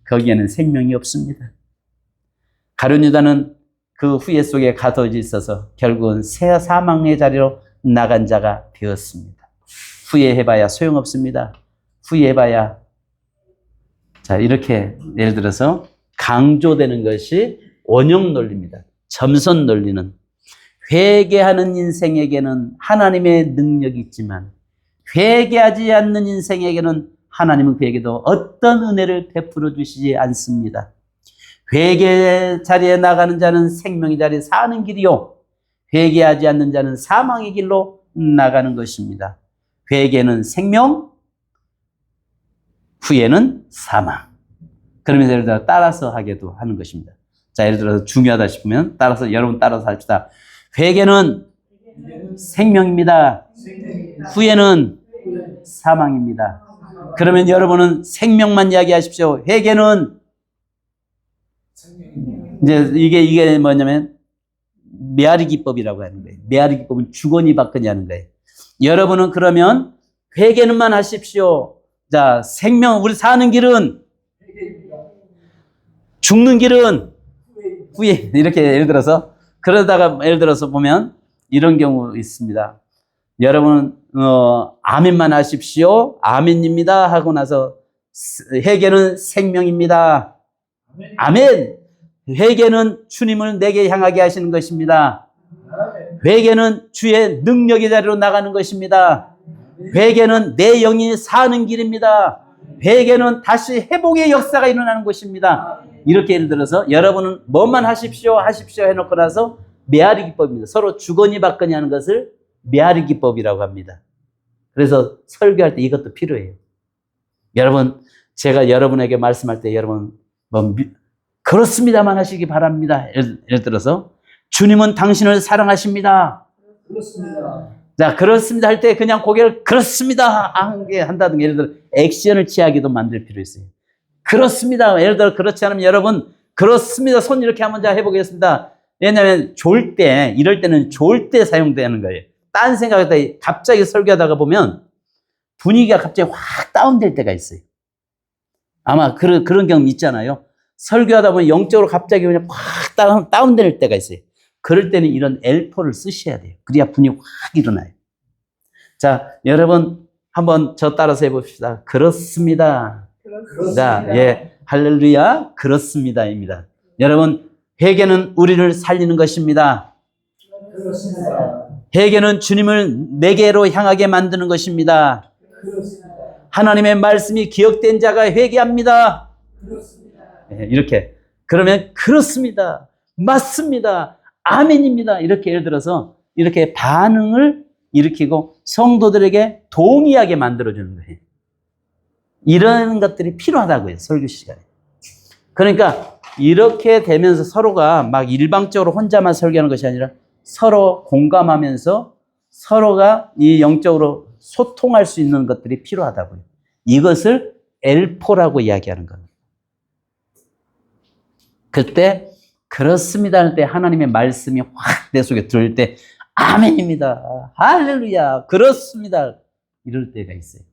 거기에는 생명이 없습니다. 가룟 유다는 그 후회 속에 가둬져 있어서 결국은 새 사망의 자리로 나간 자가 되었습니다. 후회해봐야 소용없습니다. 후회해봐야 자 이렇게 예를 들어서 강조되는 것이 원형 논리입니다. 점선 논리는 회개하는 인생에게는 하나님의 능력이 있지만 회개하지 않는 인생에게는 하나님은 그에게도 어떤 은혜를 베풀어 주시지 않습니다. 회개 자리에 나가는 자는 생명의 자리에 사는 길이요 회개하지 않는 자는 사망의 길로 나가는 것입니다. 회개는 생명, 후회는 사망. 그러면서 예를 들어 따라서 하게도 하는 것입니다. 자, 예를 들어서 중요하다 싶으면 따라서 여러분 따라서 합시다. 회개는 생명입니다. 후회는 사망입니다. 그러면 여러분은 생명만 이야기하십시오. 회개는 이제 이게 뭐냐면 메아리 기법이라고 하는 거예요. 메아리 기법은 주거니 받거니 하는 거예요. 여러분은 그러면 회개는만 하십시오. 자, 생명 우리 사는 길은 죽는 길은 후회. 이렇게 예를 들어서 그러다가 예를 들어서 보면 이런 경우 있습니다. 여러분 아멘만 하십시오. 아멘입니다 하고 나서 회개는 생명입니다. 아멘. 회개는 주님을 내게 향하게 하시는 것입니다. 회개는 주의 능력의 자리로 나가는 것입니다. 회개는 내 영이 사는 길입니다. 회개는 다시 회복의 역사가 일어나는 것입니다. 이렇게 예를 들어서 여러분은 뭐만 하십시오 해놓고 나서 메아리 기법입니다. 서로 주거니 받거니 하는 것을 메아리 기법이라고 합니다. 그래서 설교할 때 이것도 필요해요. 여러분, 제가 여러분에게 말씀할 때 여러분 그렇습니다만 하시기 바랍니다. 예를 들어서 주님은 당신을 사랑하십니다. 그렇습니다. 자, 그렇습니다 할 때 그냥 고개를 그렇습니다 한다든가 예를 들어 액션을 취하기도 만들 필요 있어요. 그렇습니다. 예를 들어 그렇지 않으면 여러분 그렇습니다. 손 이렇게 한번 해보겠습니다. 왜냐하면 좋을 때 이럴 때는 좋을 때 사용되는 거예요. 딴 생각하다 갑자기 설교하다가 보면 분위기가 갑자기 확 다운될 때가 있어요. 아마 그런 경험 있잖아요. 설교하다 보면 영적으로 갑자기 그냥 확 다운될 때가 있어요. 그럴 때는 이런 L4를 쓰셔야 돼요. 그래야 분위기 확 일어나요. 자, 여러분 한번 저 따라서 해봅시다. 그렇습니다. 자, 예, 할렐루야, 그렇습니다입니다. 여러분, 회개는 우리를 살리는 것입니다. 그렇습니다. 회개는 주님을 내게로 향하게 만드는 것입니다. 그렇습니다. 하나님의 말씀이 기억된 자가 회개합니다. 그렇습니다. 예, 이렇게 그러면 그렇습니다. 맞습니다. 아멘입니다. 이렇게 예를 들어서 이렇게 반응을 일으키고 성도들에게 동의하게 만들어주는 거예요. 이런 것들이 필요하다고요. 설교 시간에. 그러니까 이렇게 되면서 서로가 막 일방적으로 혼자만 설교하는 것이 아니라 서로 공감하면서 서로가 이 영적으로 소통할 수 있는 것들이 필요하다고요. 이것을 L4라고 이야기하는 겁니다. 그때 그렇습니다 할 때 하나님의 말씀이 확 내 속에 들어올 때 아멘입니다. 할렐루야. 그렇습니다. 이럴 때가 있어요.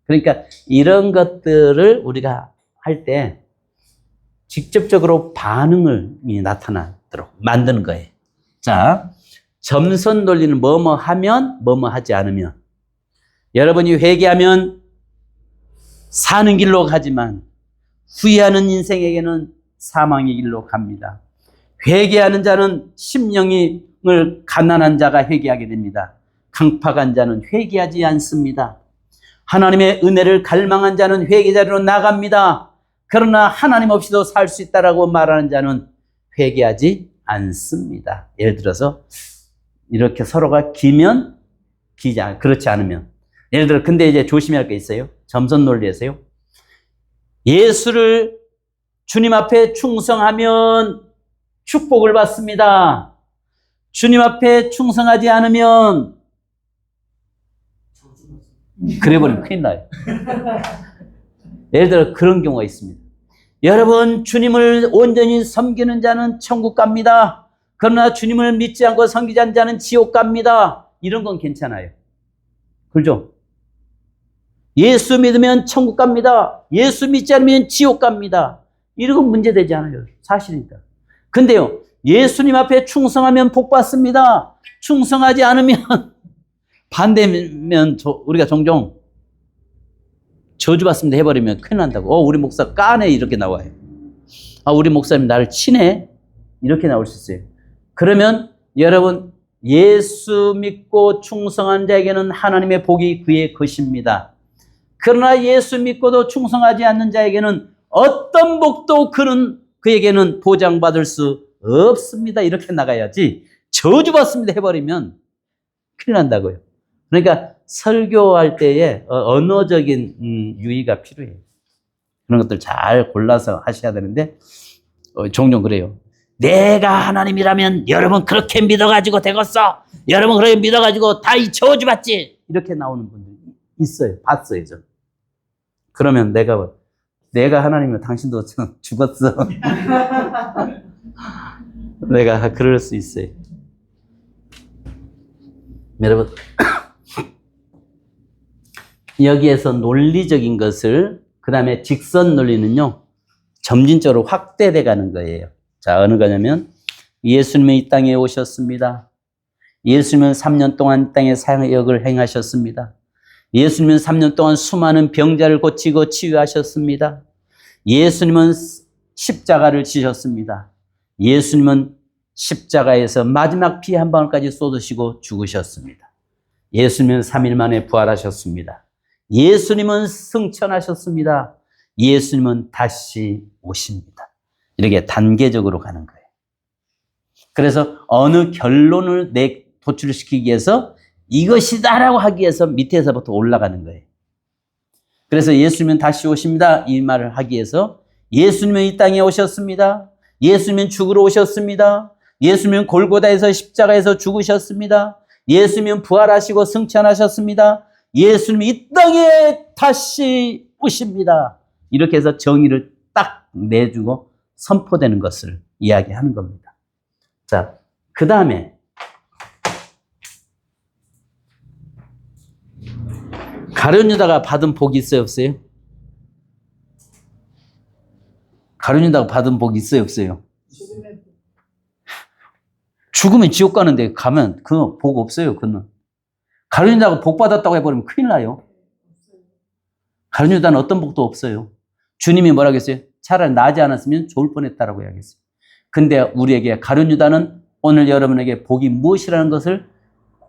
그러니까 이런 것들을 우리가 할 때 직접적으로 반응을 나타나도록 만드는 거예요. 자, 점선 논리는 뭐뭐 하면 뭐뭐 하지 않으면 여러분이 회개하면 사는 길로 가지만 후회하는 인생에게는 사망의 길로 갑니다. 회개하는 자는 심령을 가난한 자가 회개하게 됩니다. 강팍한 자는 회개하지 않습니다. 하나님의 은혜를 갈망한 자는 회개 자리로 나갑니다. 그러나 하나님 없이도 살 수 있다라고 말하는 자는 회개하지 않습니다. 예를 들어서 이렇게 서로가 기면 기지 않, 그렇지 않으면. 예를 들어 근데 이제 조심해야 할 게 있어요. 점선 논리에서요. 예수를 주님 앞에 충성하면 축복을 받습니다. 주님 앞에 충성하지 않으면 그래버리면 큰일 나요. 예를 들어 그런 경우가 있습니다. 여러분, 주님을 온전히 섬기는 자는 천국 갑니다. 그러나 주님을 믿지 않고 섬기지 않는 자는 지옥 갑니다. 이런 건 괜찮아요. 그렇죠? 예수 믿으면 천국 갑니다. 예수 믿지 않으면 지옥 갑니다. 이런 건 문제되지 않아요. 사실입니다. 근데요, 예수님 앞에 충성하면 복 받습니다. 충성하지 않으면 반대면 우리가 종종 저주받습니다 해버리면 큰일 난다고. 우리 목사 까네 이렇게 나와요. 우리 목사님 나를 치네 이렇게 나올 수 있어요. 그러면 여러분, 예수 믿고 충성한 자에게는 하나님의 복이 그의 것입니다. 그러나 예수 믿고도 충성하지 않는 자에게는 어떤 복도 그에게는 보장받을 수 없습니다. 이렇게 나가야지 저주받습니다 해버리면 큰일 난다고요. 그러니까 설교할 때에 언어적인 유의가 필요해요. 그런 것들 잘 골라서 하셔야 되는데 종종 그래요. 내가 하나님이라면 여러분 그렇게 믿어가지고 되겠어. 여러분 그렇게 믿어가지고 다 이 저주받지. 이렇게 나오는 분들이 있어요. 봤어요. 저. 그러면 내가 하나님이면 당신도 죽었어. 내가 그럴 수 있어요. 여러분 여기에서 논리적인 것을 그 다음에 직선 논리는요 점진적으로 확대돼 가는 거예요. 자, 어느 거냐면 예수님은 이 땅에 오셨습니다. 예수님은 3년 동안 이 땅에 사역을 행하셨습니다. 예수님은 3년 동안 수많은 병자를 고치고 치유하셨습니다. 예수님은 십자가를 지셨습니다. 예수님은 십자가에서 마지막 피 한 방울까지 쏟으시고 죽으셨습니다. 예수님은 3일 만에 부활하셨습니다. 예수님은 승천하셨습니다. 예수님은 다시 오십니다. 이렇게 단계적으로 가는 거예요. 그래서 어느 결론을 도출시키기 위해서 이것이다라고 하기 위해서 밑에서부터 올라가는 거예요. 그래서 예수님은 다시 오십니다. 이 말을 하기 위해서 예수님은 이 땅에 오셨습니다. 예수님은 죽으러 오셨습니다. 예수님은 골고다에서 십자가에서 죽으셨습니다. 예수님은 부활하시고 승천하셨습니다. 예수님이 이 땅에 다시 오십니다. 이렇게 해서 정의를 딱 내주고 선포되는 것을 이야기하는 겁니다. 자, 그 다음에 가룟 유다가 받은 복이 있어요, 없어요? 가룟 유다가 받은 복이 있어요, 없어요? 죽으면 지옥 가는데 가면 그 복 없어요, 그는. 가룟 유다가 복 받았다고 해버리면 큰일 나요. 가룟 유다는 어떤 복도 없어요. 주님이 뭐라고 했어요? 차라리 나지 않았으면 좋을 뻔했다라고 이야기했어요. 근데 우리에게 가룟 유다는 오늘 여러분에게 복이 무엇이라는 것을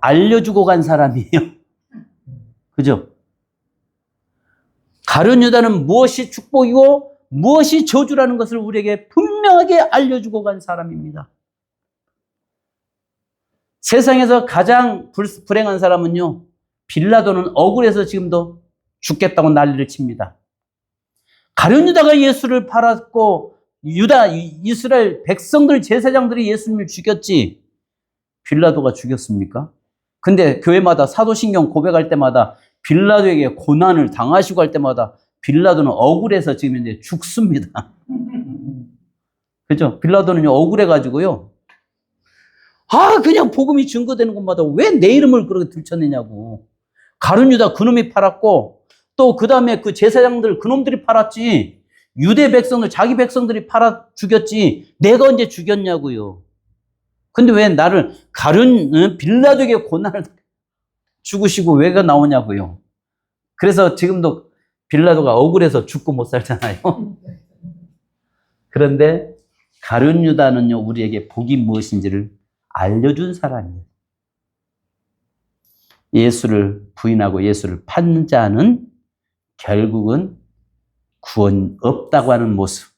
알려주고 간 사람이에요. 그죠? 가룟 유다는 무엇이 축복이고 무엇이 저주라는 것을 우리에게 분명하게 알려주고 간 사람입니다. 세상에서 가장 불행한 사람은요, 빌라도는 억울해서 지금도 죽겠다고 난리를 칩니다. 가룟 유다가 예수를 팔았고 이스라엘 백성들 제사장들이 예수님을 죽였지 빌라도가 죽였습니까? 근데 교회마다 사도신경 고백할 때마다 빌라도에게 고난을 당하시고 할 때마다 빌라도는 억울해서 지금 이제 죽습니다. 그죠? 빌라도는요 억울해가지고요. 그냥 복음이 증거되는 곳마다 왜 내 이름을 그렇게 들춰내냐고. 가룟 유다 그놈이 팔았고 또 그 다음에 그 제사장들 그놈들이 팔았지. 유대 백성들 자기 백성들이 팔아 죽였지. 내가 언제 죽였냐고요. 근데 왜 나를 빌라도에게 고난을 죽으시고 왜가 나오냐고요. 그래서 지금도 빌라도가 억울해서 죽고 못 살잖아요. 그런데 가룟 유다는요 우리에게 복이 무엇인지를 알려준 사람이에요. 예수를 부인하고 예수를 판 자는 결국은 구원 없다고 하는 모습.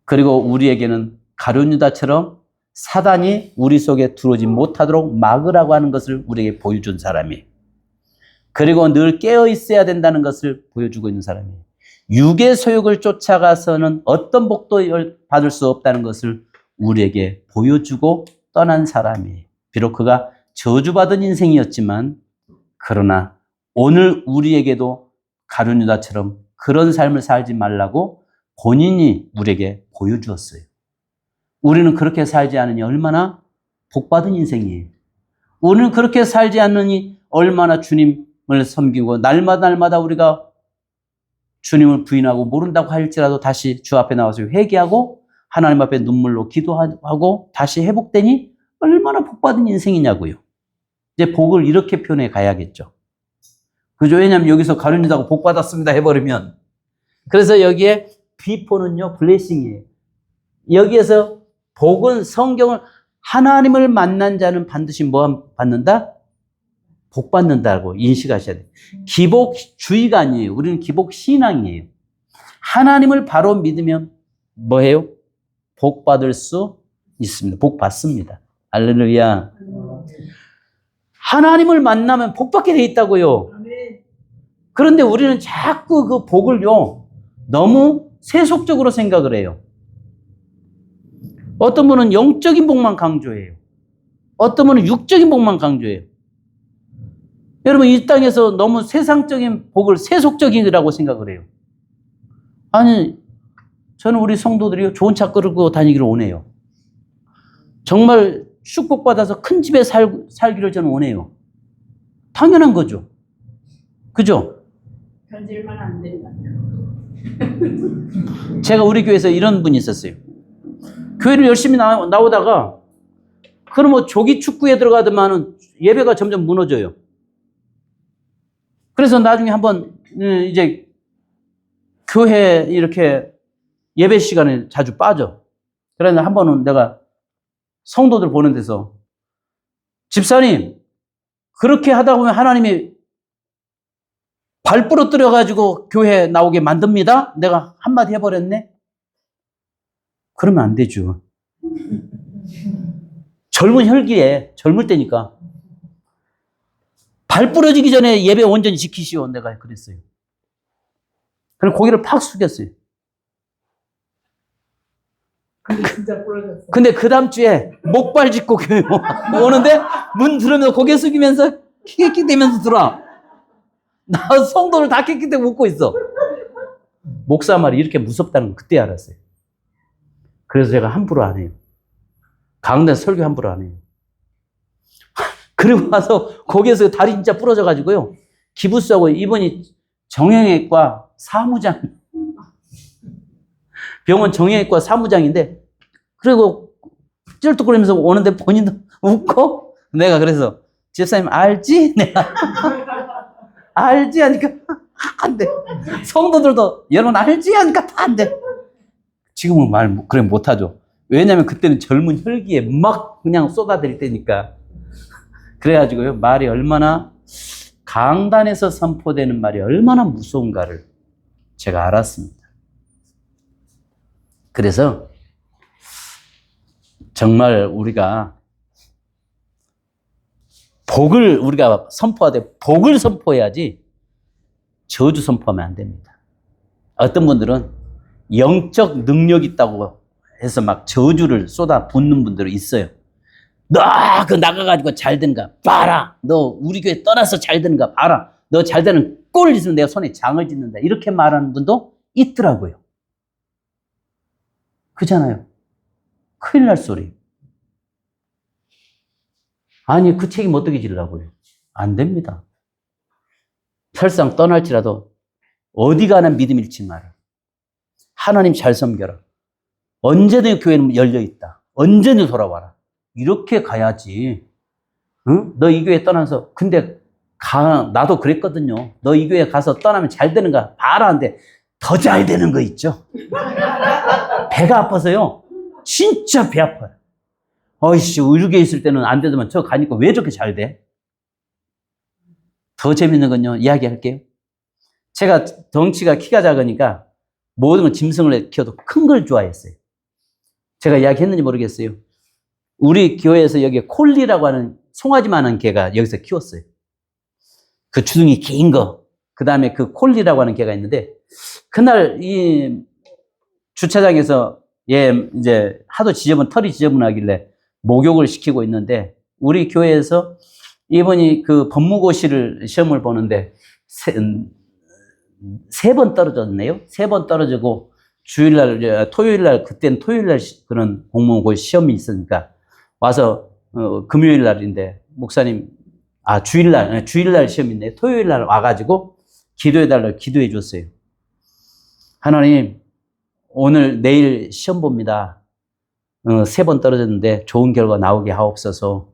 그리고 우리에게는 가룟 유다처럼 사단이 우리 속에 들어오지 못하도록 막으라고 하는 것을 우리에게 보여준 사람이에요. 그리고 늘 깨어 있어야 된다는 것을 보여주고 있는 사람이에요. 육의 소욕을 쫓아가서는 어떤 복도 받을 수 없다는 것을 우리에게 보여주고 떠난 사람이에요. 비록 그가 저주받은 인생이었지만 그러나 오늘 우리에게도 가룟 유다처럼 그런 삶을 살지 말라고 본인이 우리에게 보여주었어요. 우리는 그렇게 살지 않으니 얼마나 복받은 인생이에요. 우리는 그렇게 살지 않으니 얼마나 주님을 섬기고 날마다 우리가 주님을 부인하고 모른다고 할지라도 다시 주 앞에 나와서 회개하고 하나님 앞에 눈물로 기도하고 다시 회복되니 얼마나 복받은 인생이냐고요. 이제 복을 이렇게 표현해 가야겠죠. 그죠? 왜냐하면 여기서 가룟 유다가 복받았습니다 해버리면. 그래서 여기에 비포는요, 블레싱이에요. 여기에서 복은 성경을 하나님을 만난 자는 반드시 뭐 받는다? 복 받는다고 인식하셔야 돼요. 기복주의가 아니에요. 우리는 기복신앙이에요. 하나님을 바로 믿으면 뭐예요? 복 받을 수 있습니다. 복 받습니다. 할렐루야. 하나님을 만나면 복 받게 돼 있다고요. 그런데 우리는 자꾸 그 복을요, 너무 세속적으로 생각을 해요. 어떤 분은 영적인 복만 강조해요. 어떤 분은 육적인 복만 강조해요. 여러분, 이 땅에서 너무 세상적인 복을 세속적이라고 생각을 해요. 아니, 저는 우리 성도들이 좋은 차 끌고 다니기를 원해요. 정말 축복받아서 큰 집에 살기를 저는 원해요. 당연한 거죠. 그죠? 견딜만 안 된다. 제가 우리 교회에서 이런 분이 있었어요. 교회를 열심히 나오다가 그럼 뭐 조기 축구에 들어가더만은 예배가 점점 무너져요. 그래서 나중에 한번 이제 교회 이렇게 예배 시간에 자주 빠져. 그래서 한 번은 내가 성도들 보는 데서 집사님, 그렇게 하다 보면 하나님이 발 부러뜨려가지고 교회 나오게 만듭니다. 내가 한마디 해버렸네. 그러면 안 되죠. 젊은 혈기에, 젊을 때니까. 발 부러지기 전에 예배 온전히 지키시오. 내가 그랬어요. 그래서 고개를 팍 숙였어요. 근데 진짜 부러졌어. 근데 그 다음 주에 목발 짚고 교회 오는데 문 들으면서 고개 숙이면서 킥킥대면서 들어와. 나 성도를 다 킥킥대고 웃고 있어. 목사 말이 이렇게 무섭다는 걸 그때 알았어요. 그래서 제가 함부로 안 해요. 강단에서 설교 함부로 안 해요. 그리고 와서 거기에서 다리 진짜 부러져가지고요. 기부스하고 이분이 정형외과 사무장. 병원 정형외과 사무장인데, 그리고 쩔뚝거리면서 오는데 본인도 웃고, 내가 그래서 집사님 알지? 내가 알지? 하니까 안 돼. 성도들도 여러분 알지? 하니까 다 안 돼. 지금은 말 그래 못하죠. 왜냐면 그때는 젊은 혈기에 막 그냥 쏟아들 때니까. 그래가지고요, 말이 얼마나, 강단에서 선포되는 말이 얼마나 무서운가를 제가 알았습니다. 그래서 정말 우리가 복을 우리가 선포하되 복을 선포해야지 저주 선포하면 안 됩니다. 어떤 분들은 영적 능력 있다고 해서 막 저주를 쏟아 붓는 분들이 있어요. 너 그 나가가지고 잘 되는가 봐라. 너 우리 교회 떠나서 잘 되는가 봐라. 너 잘 되는 꼴 있으면 내가 손에 장을 짓는다. 이렇게 말하는 분도 있더라고요. 그잖아요. 큰일 날 소리. 아니, 그 책임 어떻게 지려고요? 안 됩니다. 설상 떠날지라도 어디 가나 믿음 잃지 마라. 하나님 잘 섬겨라. 언제든 교회는 열려있다. 언제든 돌아와라. 이렇게 가야지. 응? 너 이 교회 떠나서, 근데 나도 그랬거든요. 너 이 교회 가서 떠나면 잘 되는가 봐라 하는데 더 잘 되는 거 있죠. 배가 아파서요. 진짜 배 아파요. 어이씨, 의료계 있을 때는 안 되더만 저 가니까 왜 저렇게 잘 돼? 더 재밌는 건요, 이야기할게요. 제가 덩치가 키가 작으니까 모든 걸 짐승을 키워도 큰 걸 좋아했어요. 제가 이야기했는지 모르겠어요. 우리 교회에서 여기 콜리라고 하는 송아지만한 개가 여기서 키웠어요. 그 주둥이 긴 거. 그 다음에 그 콜리라고 하는 개가 있는데, 그날 이 주차장에서 얘 이제 하도 털이 지저분하길래 목욕을 시키고 있는데, 우리 교회에서 이분이 그 법무고시를 시험을 보는데 세 번 떨어졌네요. 세 번 떨어지고 주일날, 토요일날, 그때는 토요일날 그런 공무원고시 시험이 있으니까 와서 금요일날인데 목사님, 주일날 시험 있네. 토요일날 와가지고 기도해달라고 기도해 줬어요. 하나님, 내일 시험 봅니다. 세 번 떨어졌는데 좋은 결과 나오게 하옵소서.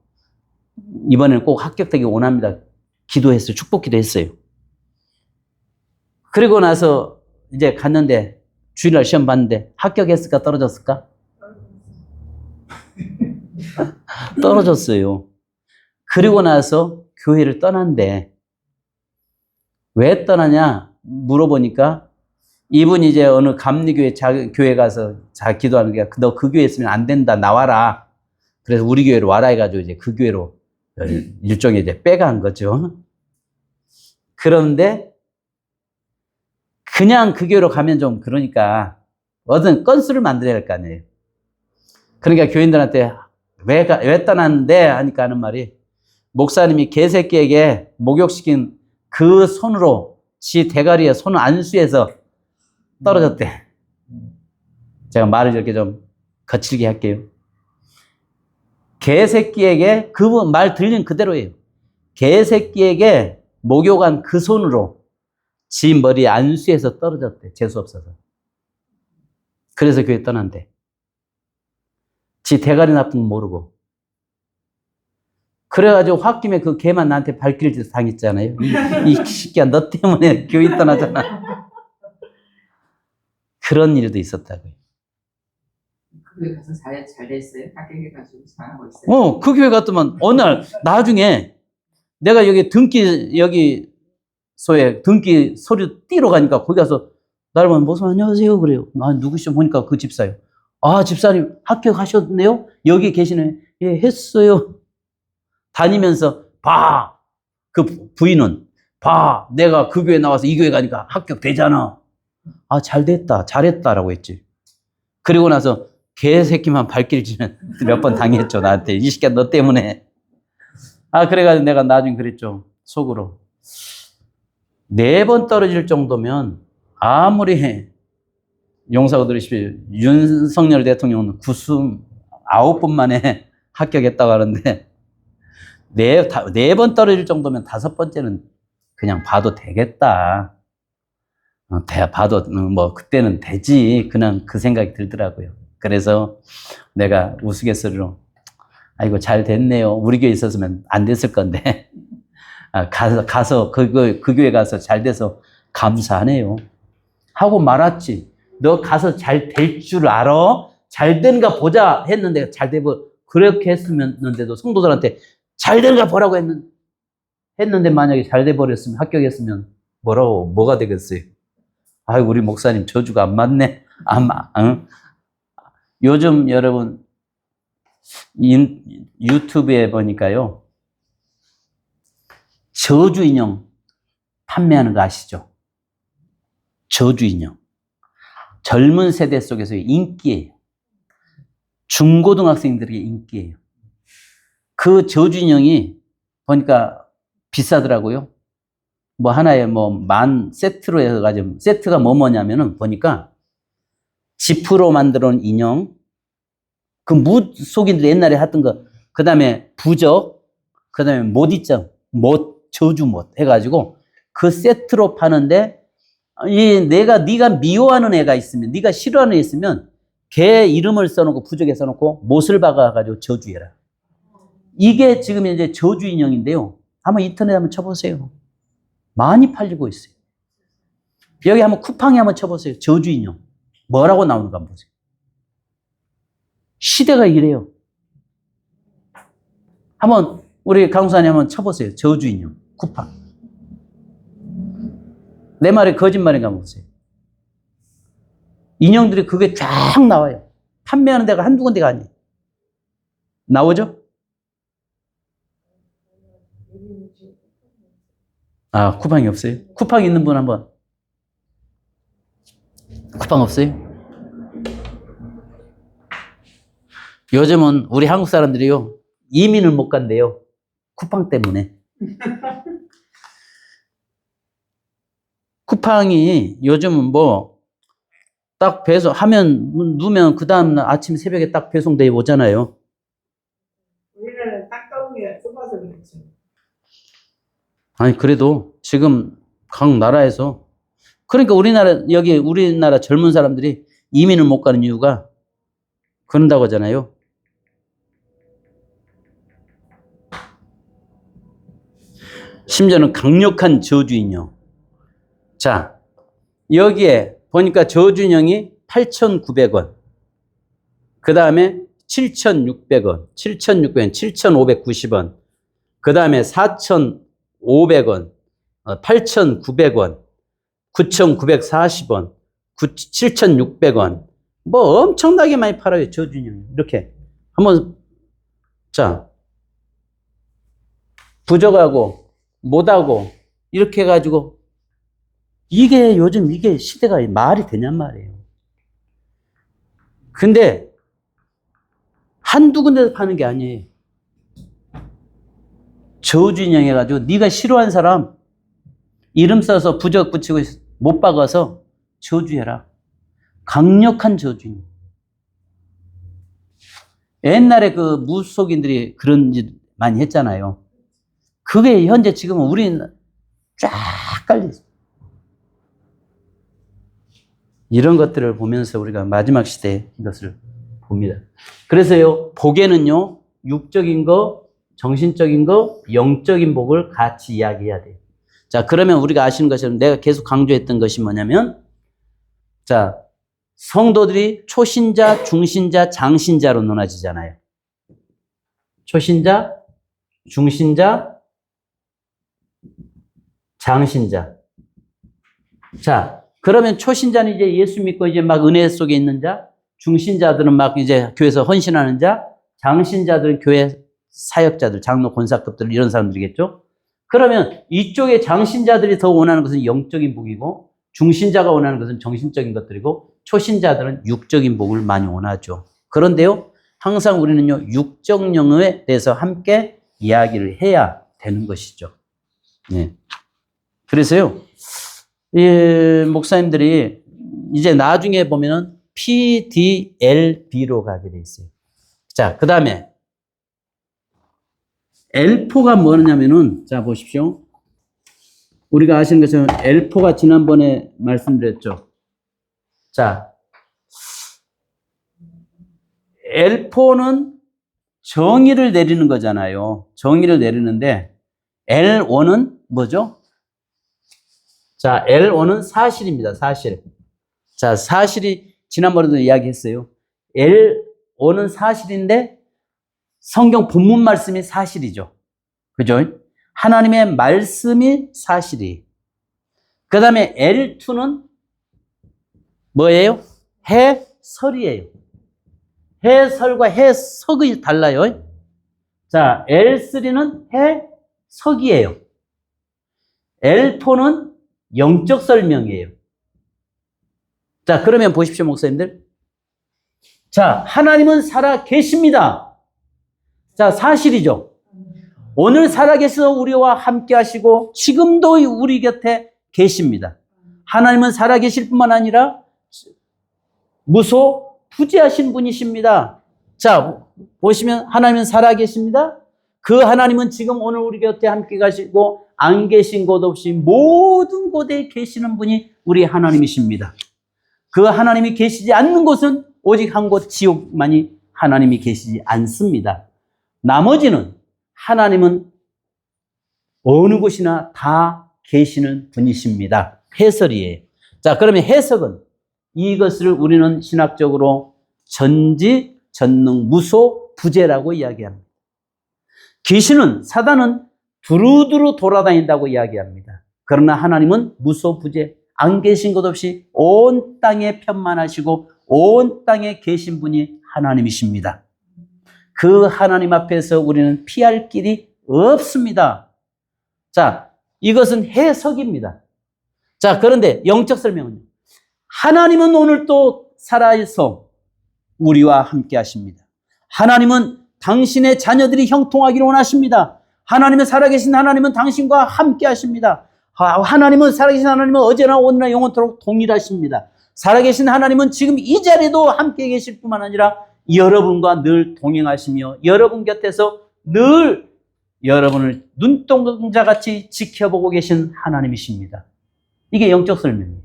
이번에는 꼭 합격되기 원합니다. 기도했어요. 축복 기도했어요. 그리고 나서 이제 갔는데 주일날 시험 봤는데 합격했을까 떨어졌을까? 떨어졌어요. 그리고 나서 교회를 떠난대. 왜 떠나냐 물어보니까 이분이 이제 어느 감리교회 교회 가서 기도하는 게, 너 그 교회 있으면 안 된다, 나와라. 그래서 우리 교회로 와라 해가지고 이제 그 교회로 일종의 이제 빼간 거죠. 그런데 그냥 그 교회로 가면 좀 그러니까 어떤 건수를 만들어야 할 거 아니에요. 그러니까 교인들한테 왜 떠났는데 하니까 하는 말이, 목사님이 개새끼에게 목욕시킨 그 손으로 지 대가리에 손 안수해서 떨어졌대. 제가 말을 이렇게 좀 거칠게 할게요. 개새끼에게, 그분 말 들린 그대로예요. 개새끼에게 목욕한 그 손으로 지 머리에 안수해서 떨어졌대. 재수 없어서. 그래서 교회 떠난대. 지 대가리 나쁜 건 모르고. 그래가지고 홧김에 그 개만 나한테 발길질 당했잖아요. 이 새끼야, 너 때문에 교회 떠나잖아. 그런 일도 있었다고요. 그 교회 가서 잘 됐어요? 합격해가지고 잘하고 있어요? 그 교회 갔더만 어느 날 나중에 내가 여기 등기 소리 띠러 가니까 거기 가서 나를 보면 목사님 안녕하세요 그래요. 누구시죠? 보니까 그 집사예요. 집사님 합격하셨네요? 여기 계시네. 예, 했어요. 다니면서 봐. 그 부인은 봐. 내가 그 교회 나와서 이 교회 가니까 합격되잖아. 잘 됐다. 잘했다라고 했지. 그리고 나서 개새끼만 발길질은 몇 번 당했죠. 나한테. 이 새끼야 너 때문에. 그래가지고 내가 나중에 그랬죠. 속으로. 4번 떨어질 정도면 아무리 용사고 들으십시오. 윤석열 대통령은 9번 만에 합격했다고 하는데 4번 떨어질 정도면 5번째는 그냥 봐도 되겠다. 봐도 뭐 그때는 되지. 그냥 그 생각이 들더라고요. 그래서 내가 우스갯소리로 아이고 잘 됐네요. 우리 교회 있었으면 안 됐을 건데 가서 그 교회 가서 잘 돼서 감사하네요 하고 말았지. 너 가서 잘 될 줄 알아? 잘 되는가 보자 했는데 잘 되고, 그렇게 했으면는데도 성도들한테 잘 되는가 보라고 했는데 만약에 잘 돼 버렸으면, 합격했으면 뭐가 되겠어요? 우리 목사님 저주가 안 맞네. 응? 요즘 여러분 유튜브에 보니까요, 저주 인형 판매하는 거 아시죠? 저주 인형. 젊은 세대 속에서 인기예요. 중고등학생들에게 인기예요. 그 저주 인형이 보니까 비싸더라고요. 뭐 하나에 세트로 해가지고, 세트가 뭐냐면은 보니까 지프로 만들어 놓은 인형, 그 무속인들 옛날에 했던 거, 그 다음에 부적, 그 다음에 저주못 해가지고 그 세트로 파는데, 네가 미워하는 애가 있으면, 네가 싫어하는 애 있으면 걔 이름을 써놓고 부적에 써놓고 못을 박아가지고 저주해라. 이게 지금 이제 저주 인형인데요. 한번 인터넷에 한번 쳐보세요. 많이 팔리고 있어요. 여기 한번 쿠팡에 한번 쳐보세요. 저주 인형. 뭐라고 나오는가 한번 보세요. 시대가 이래요. 한번 우리 강수사님 한번 쳐보세요. 저주 인형 쿠팡. 내 말이 거짓말인가 보세요. 인형들이 그게 쫙 나와요. 판매하는 데가 한두 군데가 아니에요. 나오죠? 아, 쿠팡이 없어요? 쿠팡 있는 분 한번. 쿠팡 없어요? 요즘은 우리 한국 사람들이요, 이민을 못 간대요. 쿠팡 때문에. 쿠팡이 요즘은 뭐, 딱 배송, 하면, 누면 그 다음날 아침 새벽에 딱 배송돼 오잖아요. 우리나라는 따가운 게 좁아서 그렇죠. 아니, 그래도 지금 각 나라에서, 그러니까 우리나라 젊은 사람들이 이민을 못 가는 이유가 그런다고 하잖아요. 심지어는 강력한 저주인형. 자, 여기에 보니까 저주인형이 8,900원. 그 다음에 7,600원, 7,600원, 7,590원. 그 다음에 4,500원, 8,900원, 9,940원, 7,600원. 뭐 엄청나게 많이 팔아요, 저주인형. 이렇게. 한번, 자, 부족하고, 못하고, 이렇게 해가지고, 이게 요즘 이게 시대가 말이 되냔 말이에요. 근데, 한두 군데서 파는 게 아니에요. 저주인형 해가지고, 네가 싫어하는 사람, 이름 써서 부적 붙이고 못 박아서 저주해라. 강력한 저주인형. 옛날에 그 무속인들이 그런 짓 많이 했잖아요. 그게 현재 지금은 우리는 쫙 깔려있어요. 이런 것들을 보면서 우리가 마지막 시대에 이것을 봅니다. 그래서요, 복에는요, 육적인 거, 정신적인 거, 영적인 복을 같이 이야기해야 돼요. 자, 그러면 우리가 아시는 것처럼 내가 계속 강조했던 것이 뭐냐면, 자, 성도들이 초신자, 중신자, 장신자로 나눠지잖아요. 초신자, 중신자, 장신자. 자, 그러면 초신자는 이제 예수 믿고 이제 막 은혜 속에 있는 자, 중신자들은 막 이제 교회에서 헌신하는 자, 장신자들은 교회 사역자들, 장로, 권사급들 이런 사람들이겠죠? 그러면 이쪽에 장신자들이 더 원하는 것은 영적인 복이고, 중신자가 원하는 것은 정신적인 것들이고, 초신자들은 육적인 복을 많이 원하죠. 그런데요, 항상 우리는요, 육적 영역에 대해서 함께 이야기를 해야 되는 것이죠. 네. 그래서요, 이 목사님들이 이제 나중에 보면은 PDLB로 가게 돼 있어요. 자, 그 다음에 L4가 뭐냐면은, 자, 보십시오. 우리가 아시는 것처럼 L4가 지난번에 말씀드렸죠. 자, L4는 정의를 내리는 거잖아요. 정의를 내리는데, L1은 뭐죠? 자, L1은 사실입니다. 사실. 자, 사실이 지난번에도 이야기했어요. L1은 사실인데 성경 본문 말씀이 사실이죠. 그죠? 하나님의 말씀이 사실이. 그 다음에 L2는 뭐예요? 해설이에요. 해설과 해석이 달라요. 자, L3는 해석이에요. L4는 영적 설명이에요. 자, 그러면 보십시오, 목사님들. 자, 하나님은 살아 계십니다. 자, 사실이죠. 오늘 살아 계셔서 우리와 함께 하시고 지금도 우리 곁에 계십니다. 하나님은 살아 계실 뿐만 아니라 무소 부재하신 분이십니다. 자, 보시면 하나님은 살아 계십니다. 그 하나님은 지금 오늘 우리 곁에 함께 가시고 안 계신 곳 없이 모든 곳에 계시는 분이 우리 하나님이십니다. 그 하나님이 계시지 않는 곳은 오직 한 곳 지옥만이 하나님이 계시지 않습니다. 나머지는 하나님은 어느 곳이나 다 계시는 분이십니다. 해설이에요. 자, 그러면 해석은 이것을 우리는 신학적으로 전지, 전능, 무소, 부재라고 이야기합니다. 귀신은, 사단은 두루두루 돌아다닌다고 이야기합니다. 그러나 하나님은 무소부재, 안 계신 것 없이 온 땅에 편만하시고 온 땅에 계신 분이 하나님이십니다. 그 하나님 앞에서 우리는 피할 길이 없습니다. 자, 이것은 해석입니다. 자, 그런데 영적 설명은요. 하나님은 오늘 또 살아서 우리와 함께 하십니다. 하나님은 당신의 자녀들이 형통하기를 원하십니다. 하나님은 살아계신 하나님은 당신과 함께 하십니다. 하나님은 살아계신 하나님은 어제나 오늘나 영원토록 동일하십니다. 살아계신 하나님은 지금 이 자리에도 함께 계실 뿐만 아니라 여러분과 늘 동행하시며 여러분 곁에서 늘 여러분을 눈동자같이 지켜보고 계신 하나님이십니다. 이게 영적 설명이에요.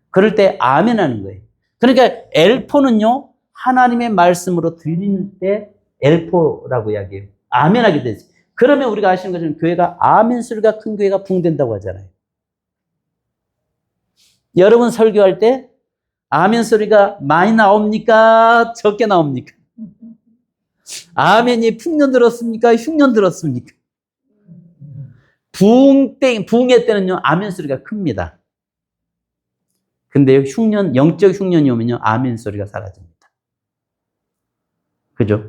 그럴 때 아멘 하는 거예요. 그러니까 엘포는요, 하나님의 말씀으로 들리는 때 엘포라고 이야기해요. 아멘 하게 되죠. 그러면 우리가 아시는 것처럼 교회가 아멘 소리가 큰 교회가 붕된다고 하잖아요. 여러분 설교할 때 아멘 소리가 많이 나옵니까? 적게 나옵니까? 아멘이 풍년 들었습니까? 흉년 들었습니까? 부흥회 때는요, 아멘 소리가 큽니다. 근데 영적 흉년이 오면요, 아멘 소리가 사라집니다. 그죠?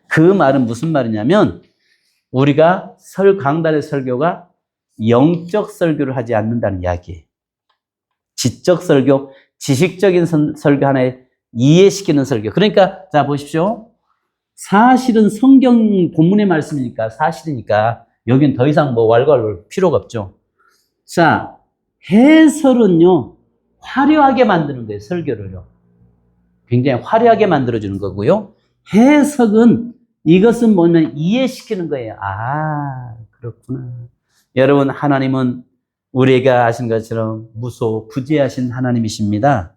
그 말은 무슨 말이냐면, 우리가 강단의 설교가 영적 설교를 하지 않는다는 이야기예요. 지적 설교, 지식적인 설교 하나에 이해시키는 설교. 그러니까, 자, 보십시오. 사실은 성경 본문의 말씀이니까, 사실이니까, 여긴 더 이상 뭐 왈가왈부할 필요가 없죠. 자, 해설은요, 화려하게 만드는 거예요, 설교를요. 굉장히 화려하게 만들어주는 거고요. 해석은 이것은 뭐냐면 이해시키는 거예요. 아, 그렇구나. 여러분, 하나님은 우리에게 아신 것처럼 무소부재하신 하나님이십니다.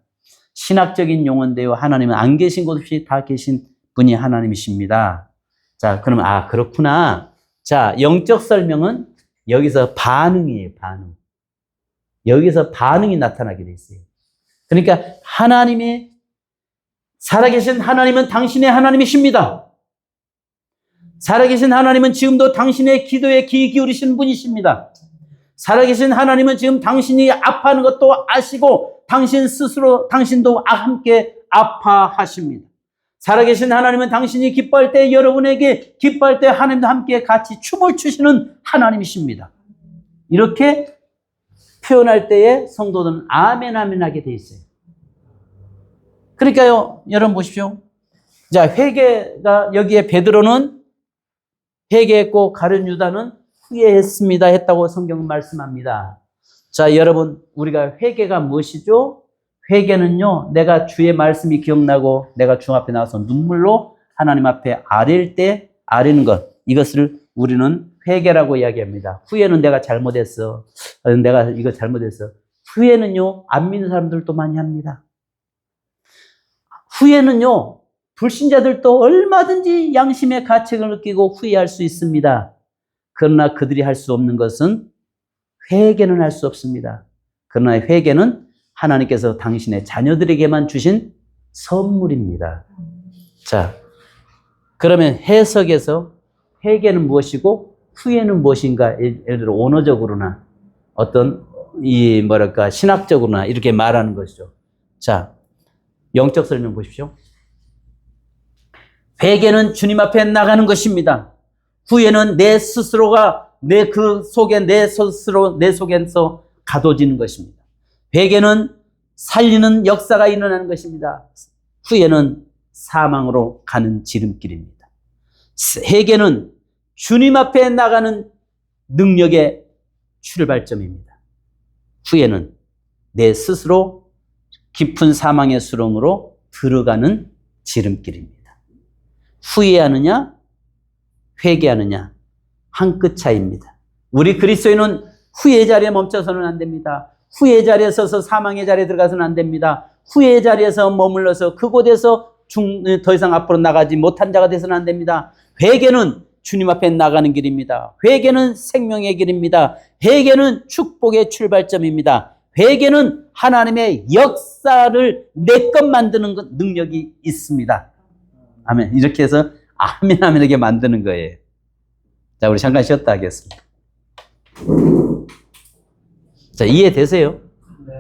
신학적인 용어인데요. 하나님은 안 계신 곳 없이 다 계신 분이 하나님이십니다. 자, 그러면 아, 그렇구나. 자, 영적 설명은 여기서 반응이에요, 반응. 여기서 반응이 나타나게 돼 있어요. 그러니까 하나님이 살아계신 하나님은 당신의 하나님이십니다. 살아계신 하나님은 지금도 당신의 기도에 귀 기울이시는 분이십니다. 살아계신 하나님은 지금 당신이 아파하는 것도 아시고 당신 스스로 당신도 함께 아파하십니다. 살아계신 하나님은 당신이 기뻐할 때 여러분에게 기뻐할 때 하나님도 함께 같이 춤을 추시는 하나님이십니다. 이렇게 표현할 때에 성도들은 아멘 아멘 하게 돼 있어요. 그러니까요, 여러분 보십시오. 자, 회개가 여기에 베드로는 회개했고 가룟 유다는 후회했습니다 했다고 성경은 말씀합니다. 자, 여러분, 우리가 회개가 무엇이죠? 회개는요, 내가 주의 말씀이 기억나고 내가 주 앞에 나와서 눈물로 하나님 앞에 아뢰는 것, 이것을 우리는 회개라고 이야기합니다. 후회는 내가 잘못했어. 내가 이거 잘못했어. 후회는요, 안 믿는 사람들도 많이 합니다. 후회는요, 불신자들도 얼마든지 양심의 가책을 느끼고 후회할 수 있습니다. 그러나 그들이 할 수 없는 것은 회개는 할 수 없습니다. 그러나 회개는 하나님께서 당신의 자녀들에게만 주신 선물입니다. 자, 그러면 해석에서 회개는 무엇이고 후회는 무엇인가? 예를 들어 언어적으로나 어떤 신학적으로나 이렇게 말하는 것이죠. 자, 영적 설명 보십시오. 회개는 주님 앞에 나가는 것입니다. 후회는 내 스스로가 내 속에서 가둬지는 것입니다. 회개는 살리는 역사가 일어나는 것입니다. 후회는 사망으로 가는 지름길입니다. 회개는 주님 앞에 나가는 능력의 출발점입니다. 후회는 내 스스로 깊은 사망의 수렁으로 들어가는 지름길입니다. 후회하느냐, 회개하느냐, 한 끗 차이입니다. 우리 그리스도인은 후회 자리에 멈춰서는 안 됩니다. 후회 자리에 서서 사망의 자리에 들어가서는 안 됩니다. 후회 자리에서 머물러서 그곳에서 더 이상 앞으로 나가지 못한 자가 돼서는 안 됩니다. 회개는 주님 앞에 나가는 길입니다. 회개는 생명의 길입니다. 회개는 축복의 출발점입니다. 회개는 하나님의 역사를 내 것 만드는 능력이 있습니다. 아멘. 이렇게 해서 아멘 아멘하게 만드는 거예요. 자, 우리 잠깐 쉬었다 하겠습니다. 자, 이해되세요? 네.